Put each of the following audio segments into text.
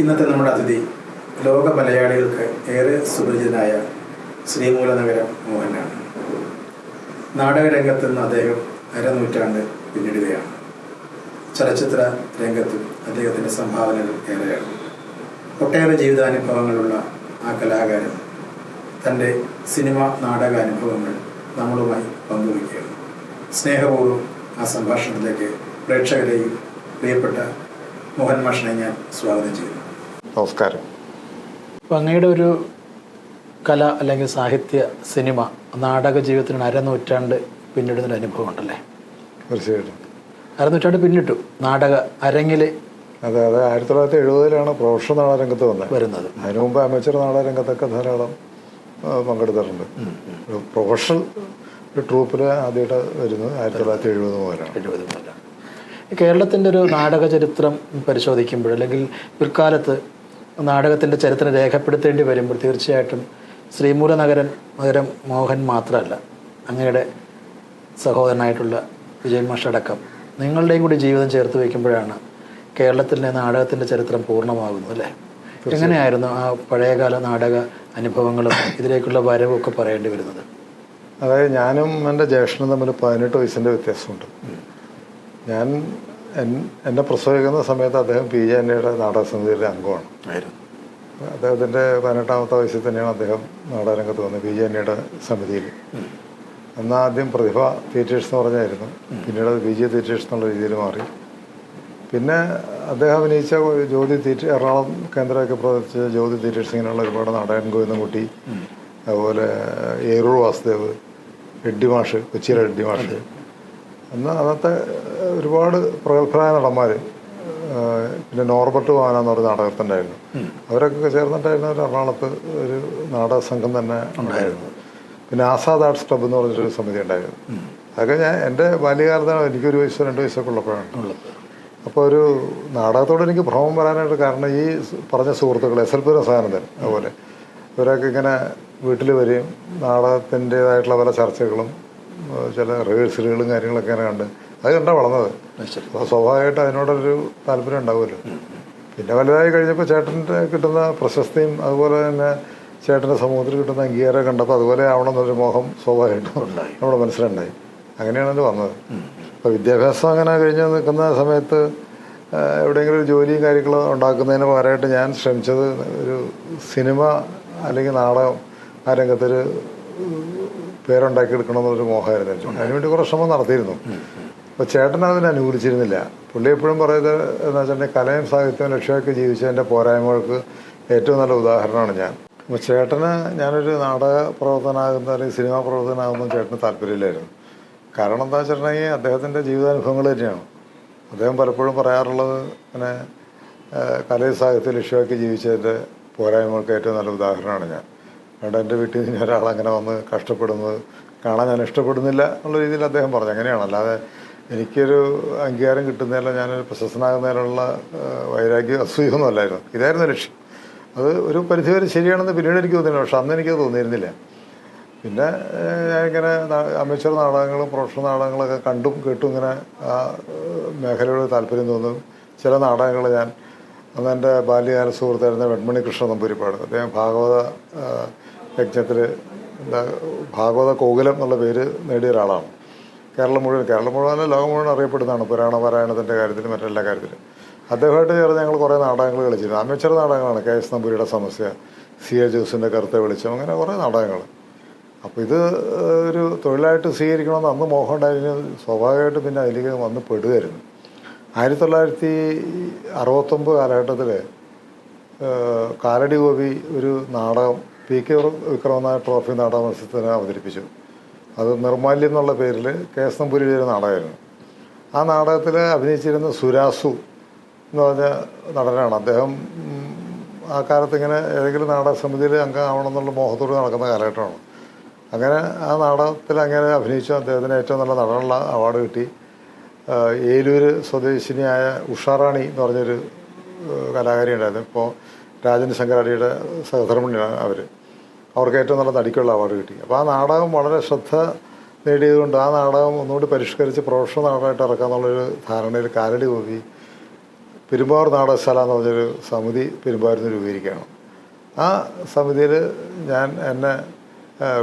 ഇന്നത്തെ നമ്മുടെ അതിഥി ലോക മലയാളികൾക്ക് ഏറെ സുപരിചിതനായ ശ്രീമൂലനഗരം മോഹനാണ്. നാടകരംഗത്ത് നിന്ന് അദ്ദേഹം അരനൂറ്റാണ്ട് പിന്നിടുകയാണ്. ചലച്ചിത്ര രംഗത്തും അദ്ദേഹത്തിൻ്റെ സംഭാവനകൾ ഏറെയാണ്. ഒട്ടേറെ ജീവിതാനുഭവങ്ങളുള്ള ആ കലാകാരൻ തൻ്റെ സിനിമ നാടകാനുഭവങ്ങൾ നമ്മളുമായി പങ്കുവയ്ക്കുകയാണ്. സ്നേഹപൂർവ്വം ആ സംഭാഷണത്തിലേക്ക് പ്രേക്ഷകരെയും പ്രിയപ്പെട്ട മോഹൻ മാഷിനെ ഞാൻ സ്വാഗതം ചെയ്യുന്നു. നമസ്കാരം. അപ്പോൾ അങ്ങയുടെ ഒരു കല അല്ലെങ്കിൽ സാഹിത്യ സിനിമ നാടക ജീവിതത്തിന് അരനൂറ്റാണ്ട് പിന്നിടുന്നൊരു അനുഭവം ഉണ്ടല്ലേ? തീർച്ചയായിട്ടും അരനൂറ്റാണ്ട് പിന്നിട്ടു നാടക അരങ്ങിൽ. അതെ, 1970 പ്രൊഫഷണൽ നാടകരംഗത്ത് വരുന്നത്. അതിനു മുമ്പ് അമേച്ചർ നാടകരംഗത്തൊക്കെ ധാരാളം പങ്കെടുത്തിട്ടുണ്ട്. പ്രൊഫഷണൽ ഒരു ട്രൂപ്പിൽ ആദ്യമായിട്ട് വരുന്നത് 1970 മുതലാണ്. കേരളത്തിൻ്റെ ഒരു നാടക ചരിത്രം പരിശോധിക്കുമ്പോൾ അല്ലെങ്കിൽ പിൽക്കാലത്ത് നാടകത്തിൻ്റെ ചരിത്രം രേഖപ്പെടുത്തേണ്ടി വരുമ്പോൾ തീർച്ചയായിട്ടും ശ്രീമൂലനഗരം മോഹൻ മാത്രമല്ല, അങ്ങയുടെ സഹോദരനായിട്ടുള്ള വിജയൻ മാഷടക്കം നിങ്ങളുടെയും കൂടി ജീവിതം ചേർത്ത് വയ്ക്കുമ്പോഴാണ് കേരളത്തിലെ നാടകത്തിൻ്റെ ചരിത്രം പൂർണ്ണമാകുന്നത് അല്ലേ? എങ്ങനെയായിരുന്നു ആ പഴയകാല നാടക അനുഭവങ്ങളും ഇതിലേക്കുള്ള വരവും ഒക്കെ പറയേണ്ടി വരുന്നത്? അതായത് ഞാനും എൻ്റെ ജ്യേഷ്ഠനും തമ്മിൽ 18 വയസ്സിൻ്റെ വ്യത്യാസമുണ്ട്. ഞാൻ എന്നെ പ്രസവിക്കുന്ന സമയത്ത് അദ്ദേഹം PJNA നാടക സമിതിയിലെ അംഗമാണ്. അദ്ദേഹത്തിൻ്റെ 18ാമത്തെ വയസ്സിൽ തന്നെയാണ് അദ്ദേഹം നാടകരംഗത്ത് വന്നത് PJNA സമിതിയിൽ. എന്നാൽ ആദ്യം പ്രതിഭ തിയേറ്റേഴ്സ് എന്ന് പറഞ്ഞായിരുന്നു, പിന്നീട് അത് PJ തിയേറ്റേഴ്സ് എന്നുള്ള രീതിയിൽ മാറി. പിന്നെ അദ്ദേഹം അഭിനയിച്ച ജ്യോതി തിയേറ്റർ, എറണാകുളം കേന്ദ്രമൊക്കെ പ്രവർത്തിച്ച ജ്യോതി തിയേറ്റേഴ്സ്, ഇങ്ങനെയുള്ള ഒരുപാട് നാടകൻ ഗോവിന്ദൻകുട്ടി, അതുപോലെ ഏറൂർ വാസുദേവ്, എഡ്ഡി മാഷ്, കൊച്ചിയിലെ എഡ്ഡി മാഷ്, എന്നാൽ അന്നത്തെ ഒരുപാട് പ്രഗത്ഭരായ നടന്മാർ, പിന്നെ നോർബർട്ട് വാന എന്ന് പറഞ്ഞ നാടകത്തിൻ്റെയായിരുന്നു. അവരൊക്കെ ചേർന്നിട്ടായിരുന്നു ഒരു എറണാകുളത്ത് ഒരു നാടക സംഘം തന്നെ ഉണ്ടായിരുന്നു. പിന്നെ ആസാദ് ആർട്സ് ക്ലബ്ബ് എന്ന് പറഞ്ഞിട്ടൊരു സമിതി ഉണ്ടായിരുന്നു. അതൊക്കെ ഞാൻ എൻ്റെ ബാല്യകാലത്താണ്, എനിക്കൊരു വയസ്സോ 2 വയസ്സൊക്കെ ഉള്ളപ്പോഴാണ്. അപ്പോൾ ഒരു നാടകത്തോട് എനിക്ക് ഭ്രമം വരാനായിട്ട് കാരണം ഈ പറഞ്ഞ സുഹൃത്തുക്കൾ SLP രസാനന്ദൻ, അതുപോലെ ഇവരൊക്കെ ഇങ്ങനെ വീട്ടിൽ വരികയും നാടകത്തിൻ്റേതായിട്ടുള്ള പല ചർച്ചകളും ചില റിഹേഴ്സലുകളും കാര്യങ്ങളൊക്കെ ഇങ്ങനെ കണ്ട് അത് കണ്ടാണ് വളർന്നത്. അപ്പോൾ സ്വാഭാവികമായിട്ട് അതിനോടൊരു താല്പര്യം ഉണ്ടാവുമല്ലോ. പിന്നെ വലുതായി കഴിഞ്ഞപ്പോൾ ചേട്ടൻ്റെ കിട്ടുന്ന പ്രശസ്തിയും അതുപോലെ തന്നെ ചേട്ടൻ്റെ സമൂഹത്തിൽ കിട്ടുന്ന അംഗീകാരം കണ്ടപ്പോൾ അതുപോലെ ആവണമെന്നൊരു മോഹം സ്വാഭാവികമായിട്ടും നമ്മുടെ മനസ്സിലുണ്ടായി. അങ്ങനെയാണ് അത് വന്നത്. അപ്പോൾ വിദ്യാഭ്യാസം അങ്ങനെ കഴിഞ്ഞ് നിൽക്കുന്ന സമയത്ത് എവിടെയെങ്കിലും ഒരു ജോലിയും കാര്യങ്ങളും ഉണ്ടാക്കുന്നതിന് പകരമായിട്ട് ഞാൻ ശ്രമിച്ചത് ഒരു സിനിമ അല്ലെങ്കിൽ നാടകം ആ രംഗത്തൊരു പേരുണ്ടാക്കിയെടുക്കണമെന്നൊരു മോഹമായിരുന്നു. അതിനുവേണ്ടി കുറേ ശ്രമം നടത്തിയിരുന്നു. അപ്പോൾ ചേട്ടൻ അതിനെ അനുകൂലിച്ചിരുന്നില്ല. പുള്ളി എപ്പോഴും പറയുന്നത് എന്ന് വെച്ചിട്ടുണ്ടെങ്കിൽ കലയും സാഹിത്യവും ലക്ഷ്യമാക്കി ജീവിച്ചതിൻ്റെ പോരായ്മകൾക്ക് ഏറ്റവും നല്ല ഉദാഹരണമാണ് ഞാൻ. അപ്പോൾ ചേട്ടന് ഞാനൊരു നാടക പ്രവർത്തനമാകുന്ന അല്ലെങ്കിൽ സിനിമാ പ്രവർത്തനമാകുന്ന ചേട്ടന് താല്പര്യമില്ലായിരുന്നു. കാരണം എന്താ വെച്ചിട്ടുണ്ടെങ്കിൽ അദ്ദേഹത്തിൻ്റെ ജീവിതാനുഭവങ്ങൾ തന്നെയാണ്. അദ്ദേഹം പലപ്പോഴും പറയാറുള്ളത് അങ്ങനെ കലയും സാഹിത്യവും ലക്ഷ്യമാക്കി ജീവിച്ചതിൻ്റെ പോരായ്മകൾക്ക് ഏറ്റവും നല്ല ഉദാഹരണമാണ് ഞാൻ. അതുകൊണ്ട് എൻ്റെ വീട്ടിൽ നിന്ന് ഒരാളങ്ങനെ വന്ന് കഷ്ടപ്പെടുന്നത് കാണാൻ ഞാൻ ഇഷ്ടപ്പെടുന്നില്ല എന്നുള്ള രീതിയിൽ അദ്ദേഹം പറഞ്ഞു. അങ്ങനെയാണ്, അല്ലാതെ എനിക്കൊരു അംഗീകാരം കിട്ടുന്നതിലോ ഞാനൊരു പ്രശസ്തനാകുന്നതിനുള്ള വൈരാഗ്യം അസൂയൊന്നും അല്ലായിരുന്നു. ഇതായിരുന്നു ലക്ഷ്യം. അത് ഒരു പരിധിവരെ ശരിയാണെന്ന് പിന്നീട് എനിക്ക് തോന്നിയില്ല, പക്ഷെ അന്ന് എനിക്കത് തോന്നിയിരുന്നില്ല. പിന്നെ ഞാനിങ്ങനെ അമേച്ചർ നാടകങ്ങളും പ്രൊഫഷണൽ നാടകങ്ങളൊക്കെ കണ്ടും കേട്ടും ഇങ്ങനെ ആ മേഖലയോട് താല്പര്യം തോന്നും. ചില നാടകങ്ങൾ ഞാൻ അന്ന് എൻ്റെ ബാല്യകാല സുഹൃത്തായിരുന്ന വെൺമണി കൃഷ്ണ നമ്പൂരിപ്പാട്, അദ്ദേഹം ഭാഗവത യജ്ഞത്തിൽ ഭാഗവത കോകിലം എന്നുള്ള പേര് നേടിയ ഒരാളാണ്. കേരളം മുഴുവൻ ലോകം മുഴുവൻ അറിയപ്പെടുന്നതാണ് പുരാണ പാരായണത്തിൻ്റെ കാര്യത്തിലും മറ്റെല്ലാ കാര്യത്തിലും. അദ്ദേഹമായിട്ട് ചേർന്ന് ഞങ്ങൾ കുറേ നാടകങ്ങൾ കളിച്ചിരുന്നു. അമേച്ചർ നാടകങ്ങളാണ്. KS നമ്പൂരിയുടെ സമസ്യ, CA ജോസിൻ്റെ കറുത്ത വെളിച്ചം, അങ്ങനെ കുറേ നാടകങ്ങൾ. അപ്പോൾ ഇത് ഒരു തൊഴിലായിട്ട് സ്വീകരിക്കണമെന്ന് അന്ന് മോഹം ഉണ്ടായിരുന്നു. സ്വാഭാവികമായിട്ട് പിന്നെ അതിലേക്ക് വന്ന് പെടുകയായിരുന്നു. 1969 കാലഘട്ടത്തിൽ കാലടി ഗോപി ഒരു നാടകം PK വിക്രമനാഥ ട്രോഫി നാടക മത്സരത്തിന് അവതരിപ്പിച്ചു. അത് നിർമാല്യം എന്നുള്ള പേരിൽ KS നമ്പൂരിയുടെ ഒരു നാടകമായിരുന്നു. ആ നാടകത്തിൽ അഭിനയിച്ചിരുന്ന സുരാസു എന്ന് പറഞ്ഞ നടനാണ്. അദ്ദേഹം ആ കാലത്ത് ഇങ്ങനെ ഏതെങ്കിലും നാടക സമിതിയിൽ അംഗമാവണമെന്നുള്ള മോഹത്തോട് നടക്കുന്ന കാലഘട്ടമാണ്. അങ്ങനെ ആ നാടകത്തിൽ അങ്ങനെ അഭിനയിച്ചു. അദ്ദേഹത്തിന് ഏറ്റവും നല്ല നടനുള്ള അവാർഡ് കിട്ടി. ഏലൂർ സ്വദേശിനിയായ ഉഷാറാണി എന്ന് പറഞ്ഞൊരു കലാകാരി ഉണ്ടായിരുന്നു. ഇപ്പോൾ രാജൻ ശങ്കരാടിയുടെ സഹധർമ്മിണിയാണ് അവർക്ക് ഏറ്റവും നല്ല നടിക്കുള്ള അവാർഡ് കിട്ടി. അപ്പോൾ ആ നാടകം വളരെ ശ്രദ്ധ നേടിയതുകൊണ്ട് ആ നാടകം ഒന്നുകൂടി പരിഷ്കരിച്ച് പ്രൊഫഷണൽ നാടകമായിട്ട് ഇറക്കാമെന്നുള്ളൊരു ധാരണയിൽ കാലടി ഗോപി പെരുമ്പാവൂർ നാടകശാല എന്ന് പറഞ്ഞൊരു സമിതി പെരുമ്പാവൂരിൽ നിന്ന് രൂപീകരിക്കുകയാണ്. ആ സമിതിയിൽ എന്നെ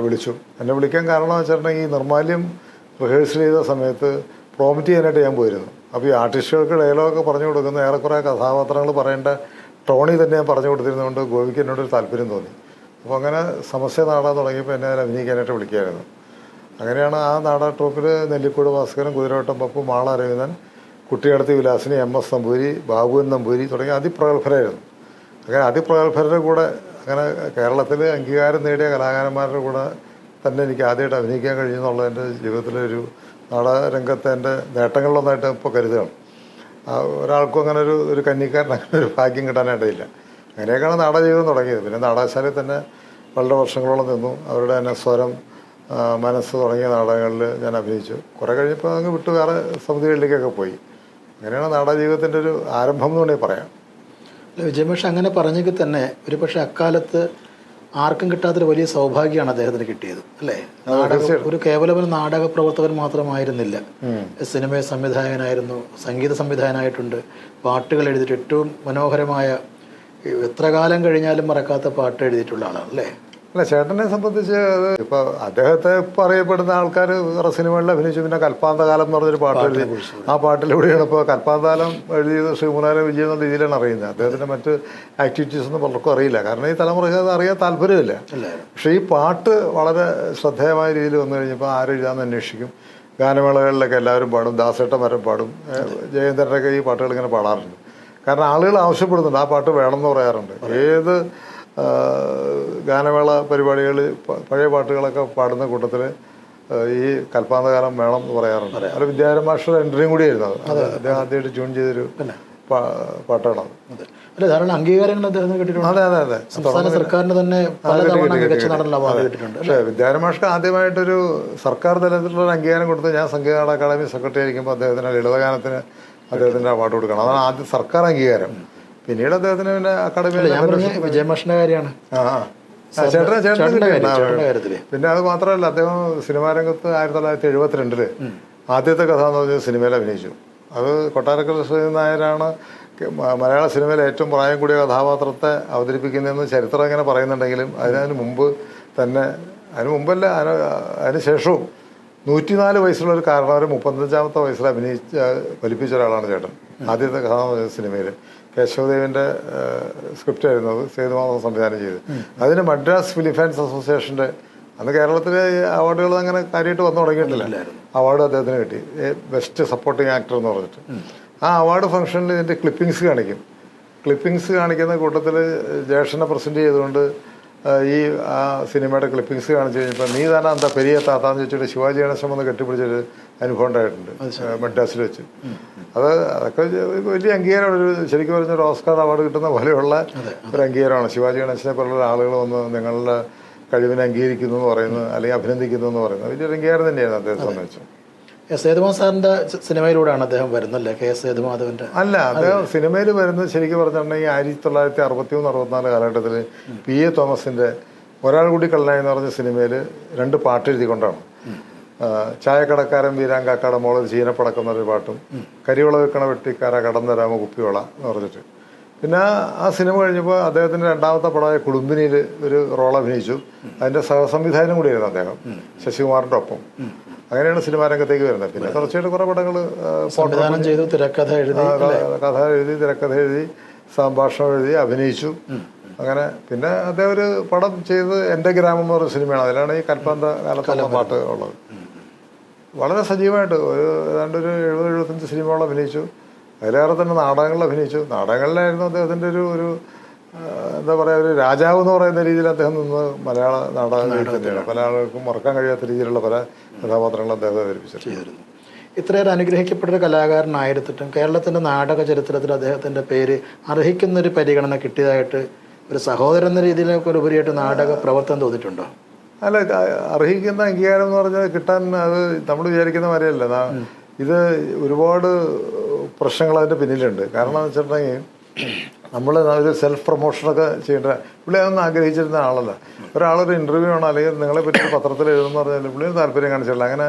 വിളിച്ചു. എന്നെ വിളിക്കാൻ കാരണം എന്ന് വെച്ചിട്ടുണ്ടെങ്കിൽ ഈ നിർമ്മാല്യം റിഹേഴ്സൽ ചെയ്ത സമയത്ത് പ്രോമിറ്റ് ചെയ്യാനായിട്ട് ഞാൻ പോയിരുന്നു. അപ്പോൾ ഈ ആർട്ടിസ്റ്റുകൾക്ക് ഡയലോഗൊക്കെ പറഞ്ഞു കൊടുക്കുന്ന ഏറെക്കുറെ കഥാപാത്രങ്ങൾ പറയേണ്ട ടോണിൽ തന്നെ ഞാൻ പറഞ്ഞു കൊടുത്തിരുന്നതുകൊണ്ട് ഗോപിക്ക് എന്നോടൊരു താല്പര്യം തോന്നി. അപ്പോൾ അങ്ങനെ സമസ്യ നാടകം തുടങ്ങിയപ്പോൾ എന്നെ അഭിനയിക്കാനായിട്ട് വിളിക്കുകയായിരുന്നു. അങ്ങനെയാണ് ആ നാടക ട്രൂപ്പിൽ നെല്ലിക്കോട് ഭാസ്കരൻ, കുതിരവട്ടം പപ്പു, മാള അരവിന്ദൻ, കുട്ടിയടത്തി വിലാസിനി, MS നമ്പൂരി, ബാബുവൻ നമ്പൂരി തുടങ്ങിയ അതിപ്രഗത്ഭരായിരുന്നു. അങ്ങനെ അതിപ്രഗത്ഭരുടെ കൂടെ അങ്ങനെ കേരളത്തിൽ അംഗീകാരം നേടിയ കലാകാരന്മാരുടെ കൂടെ തന്നെ എനിക്ക് ആദ്യമായിട്ട് അഭിനയിക്കാൻ കഴിഞ്ഞെന്നുള്ളത് എൻ്റെ ജീവിതത്തിലെ ഒരു നാടകരംഗത്തെ എൻ്റെ നേട്ടങ്ങളിലൊന്നായിട്ട് ഇപ്പോൾ കരുതുകയാണ്. ഒരാൾക്കും അങ്ങനെ ഒരു കന്നിക്കാരൻ അങ്ങനെ ഒരു ഭാഗ്യം കിട്ടാനായിട്ടില്ല. അങ്ങനെയൊക്കെയാണ് നാടക ജീവിതം തുടങ്ങിയത്. പിന്നെ നാടകശാലയിൽ തന്നെ വളരെ വർഷങ്ങളോളം നിന്നു. അവരുടെ തന്നെ സ്വരം, മനസ്സ് തുടങ്ങിയ നാടകങ്ങളിൽ ഞാൻ അഭിനയിച്ചു. കുറേ കഴിഞ്ഞപ്പോൾ അങ്ങ് വിട്ട് വേറെ സമിതികളിലേക്കൊക്കെ പോയി. അങ്ങനെയാണ് നാടക ജീവിതത്തിൻ്റെ ഒരു ആരംഭം എന്ന് വേണമെങ്കിൽ പറയാം. വിജയമാഷ് അങ്ങനെ പറഞ്ഞെങ്കിൽ തന്നെ ഒരു പക്ഷേ അക്കാലത്ത് ആർക്കും കിട്ടാത്തൊരു വലിയ സൗഭാഗ്യമാണ് അദ്ദേഹത്തിന് കിട്ടിയത്, അല്ലേ? ഒരു കേവലം ഒരു നാടക പ്രവർത്തകൻ മാത്രമായിരുന്നില്ല. സിനിമ സംവിധായകനായിരുന്നു, സംഗീത സംവിധായകനായിട്ടുണ്ട്, പാട്ടുകൾ എഴുതിയിട്ട് ഏറ്റവും മനോഹരമായ, എത്ര കാലം കഴിഞ്ഞാലും മറക്കാത്ത പാട്ട് എഴുതിയിട്ടുള്ള ആളാണ്, അല്ലേ? അല്ല, ചേട്ടനെ സംബന്ധിച്ച് അത് ഇപ്പോൾ അദ്ദേഹത്തെ ഇപ്പോൾ അറിയപ്പെടുന്ന ആൾക്കാർ വേറെ സിനിമകളിൽ അഭിനയിച്ചു. പിന്നെ കൽപ്പാന്തകാലം എന്ന് പറഞ്ഞൊരു പാട്ട് എഴുതി. ആ പാട്ടിലൂടെയാണ് ഇപ്പോൾ കൽപ്പാന്തകാലം എഴുതിയത് ശ്രീമുലാല വിജയൻ എന്ന രീതിയിലാണ് അറിയുന്നത്. അദ്ദേഹത്തിൻ്റെ മറ്റ് ആക്ടിവിറ്റീസൊന്നും പലർക്കും അറിയില്ല. കാരണം ഈ തലമുറയ്ക്ക് അത് അറിയാൻ താല്പര്യമില്ല. പക്ഷേ ഈ പാട്ട് വളരെ ശ്രദ്ധേയമായ രീതിയിൽ വന്നു കഴിഞ്ഞപ്പോൾ ആരെഴുതാമെന്ന് അന്വേഷിക്കും. ഗാനമേളകളിലൊക്കെ എല്ലാവരും പാടും, ദാസേട്ടൻ വരെ പാടും, ജയേന്ദ്രനൊക്കെ ഈ പാട്ടുകൾ ഇങ്ങനെ പാടാറുണ്ട്. കാരണം ആളുകൾ ആവശ്യപ്പെടുന്നുണ്ട്, ആ പാട്ട് വേണമെന്ന് പറയാറുണ്ട്. ഏത് ഗാനമേള പരിപാടികൾ പഴയ പാട്ടുകളൊക്കെ പാടുന്ന കൂട്ടത്തിൽ ഈ കൽപ്പാന്തകാലം വേണം എന്ന് പറയാറുണ്ട്. അത് വിദ്യാധരൻ മാസ്റ്ററുടെ എൻട്രിയും കൂടിയായിരുന്നു. അത് അദ്ദേഹം ആദ്യമായിട്ട് ട്യൂൺ ചെയ്തൊരു പാട്ടാണ്. അല്ല, ധാരാളം അംഗീകാരങ്ങൾ അദ്ദേഹത്തിന് കിട്ടിയിട്ടുണ്ട്. അതെ അതെ അതെ, സംസ്ഥാന സർക്കാരിന് തന്നെ മികച്ച നടനുള്ള അവാർഡ് കിട്ടിയിട്ടുണ്ട്. പക്ഷേ വിദ്യാധരൻ മാഷ്ടർ ആദ്യമായിട്ടൊരു സർക്കാർ തലത്തിലുള്ള അംഗീകാരം കൊടുത്ത് ഞാൻ സംഗീത നാടക അക്കാദമി സെക്രട്ടറി ആയിരിക്കുമ്പോൾ അദ്ദേഹത്തിന് ലളിതഗാനത്തിന് അദ്ദേഹത്തിൻ്റെ അവാർഡ് കൊടുക്കണം. അതാണ് ആദ്യം സർക്കാർ അംഗീകാരം. പിന്നീട് അദ്ദേഹത്തിന് പിന്നെ അക്കാദമി വിജയമാഷിന്റെ കാര്യമാണ്. പിന്നെ അത് മാത്രമല്ല, അദ്ദേഹം സിനിമാ രംഗത്ത് 1972 ആദ്യത്തെ കഥ എന്ന് പറഞ്ഞ സിനിമയിൽ അഭിനയിച്ചു. അത് കൊട്ടാരക്കര ശ്രീധരൻ നായരാണ് മലയാള സിനിമയിലെ ഏറ്റവും പ്രായം കൂടിയ കഥാപാത്രത്തെ അവതരിപ്പിക്കുന്നതെന്ന് ചരിത്രം ഇങ്ങനെ പറയുന്നുണ്ടെങ്കിലും അതിന് മുമ്പ് തന്നെ, അതിന് മുമ്പല്ല, അതിന് ശേഷവും 104 വയസ്സുള്ള ഒരു കാരണവരെ 35-ാമത്തെ വയസ്സിൽ ഫലിപ്പിച്ച ഒരാളാണ് ചേട്ടൻ. ആദ്യത്തെ കഥ സിനിമയിൽ കേശവദേവിൻ്റെ സ്ക്രിപ്റ്റ് ആയിരുന്നു അത്, സേതുമാധവൻ സംവിധാനം ചെയ്ത്. അതിന് മദ്രാസ് ഫിലിം ഫാൻസ് അസോസിയേഷൻ്റെ, അന്ന് കേരളത്തിലെ അവാർഡുകൾ അങ്ങനെ കാര്യമായിട്ട് വന്നു തുടങ്ങിയിട്ടില്ല, അവാർഡ് അദ്ദേഹത്തിന് കിട്ടി. ബെസ്റ്റ് സപ്പോർട്ടിങ് ആക്ടർ എന്ന് പറഞ്ഞിട്ട്. ആ അവാർഡ് ഫംഗ്ഷനിൽ ഇതിൻ്റെ ക്ലിപ്പിങ്സ് കാണിക്കും. ക്ലിപ്പിങ്സ് കാണിക്കുന്ന കൂട്ടത്തിൽ ജേഷനെ പ്രസൻറ്റ് ചെയ്തുകൊണ്ട് ഈ ആ സിനിമയുടെ ക്ലിപ്പിങ്സ് കാണിച്ചു കഴിഞ്ഞപ്പോൾ നീ തന്നെ എന്താ പെരിയ താത്താന്ന് ചോദിച്ചിട്ട് ശിവാജി ഗണേശൻ വന്ന് കെട്ടിപ്പിടിച്ചൊരു അനുഭവം ഉണ്ടായിട്ടുണ്ട് മദ്രാസിൽ വെച്ച്. അതൊക്കെ വലിയ അംഗീകാരമാണ്. ഒരു ശരിക്കും പറഞ്ഞൊരു ഓസ്കാർ അവാർഡ് കിട്ടുന്ന പോലെയുള്ള ഒരു അംഗീകാരമാണ്. ശിവാജി ഗണേശനെ പോലുള്ള ആളുകൾ വന്ന് നിങ്ങളുടെ കഴിവിനെ അംഗീകരിക്കുന്നു എന്ന് പറയുന്നത്, അല്ലെങ്കിൽ അഭിനന്ദിക്കുന്നു എന്ന് പറയുന്നത് വലിയൊരു അംഗീകാരം തന്നെയാണ് അദ്ദേഹത്തെ സംബന്ധിച്ച്. സേതുമാധവൻ സാറിന്റെ സിനിമയിലൂടെയാണ് അദ്ദേഹം വരുന്നല്ലേ? KS സേതുമാധവന്റെ അല്ല, അദ്ദേഹം സിനിമയിൽ വരുന്നത് ശരിക്കും പറഞ്ഞിട്ടുണ്ടെങ്കിൽ 1963-64 കാലഘട്ടത്തിൽ PA തോമസിന്റെ ഒരാൾ കൂടി കള്ളനായി എന്ന് പറഞ്ഞ സിനിമയിൽ 2 പാട്ട് എഴുതിക്കൊണ്ടാണ്. ചായക്കടക്കാരൻ വീരാങ്കാക്കട മോളൊരു ചീനപ്പടക്കുന്ന ഒരു പാട്ടും, കരിവള വെക്കണ വെട്ടിക്കാര കടന്നരാമ കുപ്പിവള എന്ന് പറഞ്ഞിട്ട്. പിന്നെ ആ സിനിമ കഴിഞ്ഞപ്പോൾ അദ്ദേഹത്തിൻ്റെ 2ാമത്തെ പടമായ കുടുംബിനിയിൽ ഒരു റോൾ അഭിനയിച്ചു. അതിൻ്റെ സഹസംവിധാനം കൂടിയായിരുന്നു അദ്ദേഹം, ശശികുമാറിൻ്റെ ഒപ്പം. അങ്ങനെയാണ് സിനിമാ രംഗത്തേക്ക് വരുന്നത്. പിന്നെ തീർച്ചയായിട്ടും കുറേ പടങ്ങൾ സംവിധാനം ചെയ്തു, കഥ എഴുതി, തിരക്കഥ എഴുതി, സംഭാഷണം എഴുതി, അഭിനയിച്ചു. അങ്ങനെ പിന്നെ അദ്ദേഹം ഒരു പടം ചെയ്ത് എൻ്റെ ഗ്രാമം എന്ന് പറഞ്ഞ സിനിമയാണ്. അതിലാണ് ഈ കൽപ്പാന്ത കാലത്തുള്ള പാട്ട് ഉള്ളത്. വളരെ സജീവമായിട്ട് ഏതാണ്ട് ഒരു 70-75 സിനിമകൾ അഭിനയിച്ചു. അതിലേറെ തന്നെ നാടകങ്ങളിൽ അഭിനയിച്ചു. നാടകങ്ങളിലായിരുന്നു അദ്ദേഹത്തിൻ്റെ ഒരു എന്താ പറയുക, ഒരു രാജാവ് എന്ന് പറയുന്ന രീതിയിൽ അദ്ദേഹം നിന്ന് മലയാള നാടകങ്ങളിൽ തന്നെയാണ്. പല ആളുകൾക്കും മറക്കാൻ കഴിയാത്ത രീതിയിലുള്ള പല കഥാപാത്രങ്ങൾ അദ്ദേഹം അവതരിപ്പിച്ചിരുന്നു. ഇത്രയേറെ അനുഗ്രഹിക്കപ്പെട്ടൊരു കലാകാരനായിരുന്നിട്ടും കേരളത്തിൻ്റെ നാടക ചരിത്രത്തിൽ അദ്ദേഹത്തിൻ്റെ പേര് അർഹിക്കുന്നൊരു പരിഗണന കിട്ടിയതായിട്ട് ഒരു സഹോദരൻ എന്ന രീതിയിലൊക്കെ ഉപരിയായിട്ട് നാടക പ്രവർത്തനം തോന്നിയിട്ടുണ്ടോ? അല്ല, അർഹിക്കുന്ന അംഗീകാരം എന്ന് പറഞ്ഞാൽ കിട്ടാൻ അത് നമ്മൾ വിചാരിക്കുന്ന മാതിരിയല്ല. ഇത് ഒരുപാട് പ്രശ്നങ്ങൾ അതിൻ്റെ പിന്നിലുണ്ട്. കാരണം എന്ന് വെച്ചിട്ടുണ്ടെങ്കിൽ നമ്മൾ ഒരു സെൽഫ് പ്രൊമോഷനൊക്കെ ചെയ്യേണ്ട, പുള്ളി അതൊന്നും ആഗ്രഹിച്ചിരുന്ന ആളല്ല. ഒരാളൊരു ഇൻ്റർവ്യൂ ആണോ അല്ലെങ്കിൽ നിങ്ങളെ പറ്റി പത്രത്തിൽ എഴുതുമെന്ന് പറഞ്ഞാൽ പുള്ളിന് താല്പര്യം കാണിച്ചില്ല. അങ്ങനെ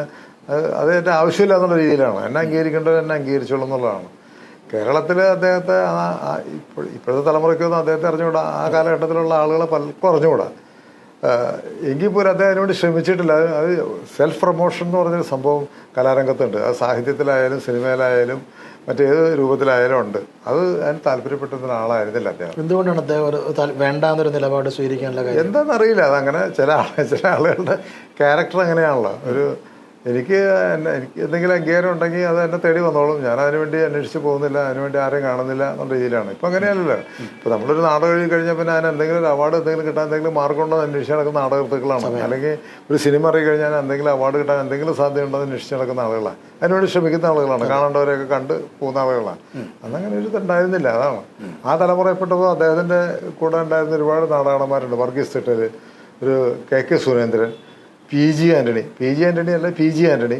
അത് എൻ്റെ ആവശ്യമില്ല എന്നുള്ള രീതിയിലാണ്. എന്നെ അംഗീകരിക്കേണ്ടത് എന്നെ അംഗീകരിച്ചോളൂ എന്നുള്ളതാണ്. കേരളത്തിൽ അദ്ദേഹത്തെ ഇപ്പോഴത്തെ തലമുറയ്ക്കൊന്നും അദ്ദേഹത്തെ അറിഞ്ഞുകൂടാ, ആ കാലഘട്ടത്തിലുള്ള ആളുകളെ പലർക്കും അറിഞ്ഞുകൂടാ. എങ്കിൽ പോലും അദ്ദേഹം അതിനുവേണ്ടി ശ്രമിച്ചിട്ടില്ല. അത് സെൽഫ് പ്രൊമോഷൻ എന്ന് പറഞ്ഞൊരു സംഭവം കലാരംഗത്തുണ്ട്. അത് സാഹിത്യത്തിലായാലും സിനിമയിലായാലും മറ്റേത് രൂപത്തിലായാലും ഉണ്ട്. അത് അതിന് താല്പര്യപ്പെട്ടുന്ന ആളായിരുന്നില്ല അദ്ദേഹം. എന്തുകൊണ്ടാണ് അദ്ദേഹം ഒരു വേണ്ടാന്നൊരു നിലപാട് സ്വീകരിക്കാനുള്ള കാര്യം? എന്താണെന്നറിയില്ല. അതങ്ങനെ ചില ആളുകളുടെ ക്യാരക്ടർ അങ്ങനെയാണല്ലോ. എനിക്ക് എന്തെങ്കിലും അംഗീകാരം ഉണ്ടെങ്കിൽ അത് എന്നെ തേടി വന്നോളും. ഞാൻ അതിനുവേണ്ടി അന്വേഷിച്ച് പോകുന്നില്ല, അതിനുവേണ്ടി ആരെയും കാണുന്നില്ല എന്നുള്ള രീതിയിലാണ്. ഇപ്പം അങ്ങനെയല്ലല്ലോ. ഇപ്പം നമ്മളൊരു നാടകം എഴുതി കഴിഞ്ഞാൽ പിന്നെ അതിന് എന്തെങ്കിലും ഒരു അവാർഡ് എന്തെങ്കിലും കിട്ടാൻ എന്തെങ്കിലും മാർഗം ഉണ്ടോ എന്ന് അന്വേഷിച്ച് നടക്കുന്ന നാടകൃത്തുക്കളാണ്. അല്ലെങ്കിൽ ഒരു സിനിമ ഇറങ്ങി കഴിഞ്ഞാൽ എന്തെങ്കിലും അവാർഡ് കിട്ടാൻ എന്തെങ്കിലും സാധ്യത ഉണ്ടോ എന്ന് അന്വേഷിച്ച് നടക്കുന്ന ആളുകളാണ്. അതിനുവേണ്ടി ശ്രമിക്കുന്ന ആളുകളാണ്. കാണേണ്ടവരെയൊക്കെ കണ്ട് പോകുന്ന ആളുകളാണ്. അന്നങ്ങനെ ഒരു ഇതുണ്ടായിരുന്നില്ല. അതാണ് ആ തലമുറയിൽപ്പെട്ടപ്പോൾ അദ്ദേഹത്തിൻ്റെ കൂടെ ഉണ്ടായിരുന്ന ഒരുപാട് നാടകന്മാരുണ്ട്. വർഗീസ് തിട്ടൽ, ഒരു K Surendran, P G Antony അല്ല പി ജി ആൻ്റണി,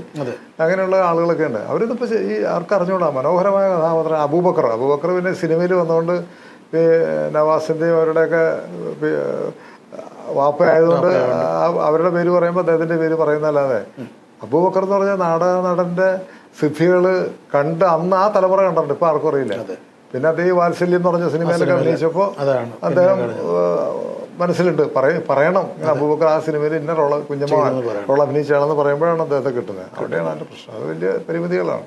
അങ്ങനെയുള്ള ആളുകളൊക്കെ ഉണ്ട്. അവരിതിപ്പോൾ ഈ ആർക്കറിഞ്ഞുകൂടാ മനോഹരമായ കഥാപാത്രം. അബൂബക്കർ പിന്നെ സിനിമയിൽ വന്നുകൊണ്ട് നവാസിൻ്റെയും അവരുടെയൊക്കെ വാപ്പയായതുകൊണ്ട് അവരുടെ പേര് പറയുമ്പോൾ അദ്ദേഹത്തിൻ്റെ പേര് പറയുന്നതല്ലാതെ അബൂബക്കർ എന്ന് പറഞ്ഞാൽ നടൻ്റെ സിദ്ധികൾ കണ്ട് അന്ന് ആ തലമുറ കണ്ടിട്ടുണ്ട്. ഇപ്പം ആർക്കും അറിയില്ല. പിന്നെ അദ്ദേഹം വാത്സല്യം എന്ന് പറഞ്ഞ സിനിമയിലൊക്കെ അഭിനയിച്ചപ്പോൾ അദ്ദേഹം മനസ്സിലുണ്ട്, പറയണം അബൂബക്കർ ആ സിനിമയിൽ ഇന്ന കുഞ്ഞമ്മ റോൾ അഭിനയിച്ചാണെന്ന് പറയുമ്പോഴാണ് അദ്ദേഹത്തെ കിട്ടുന്നത്. അവിടെയാണ് അതിൻ്റെ പ്രശ്നം. അത് വലിയ പരിമിതികളാണ്.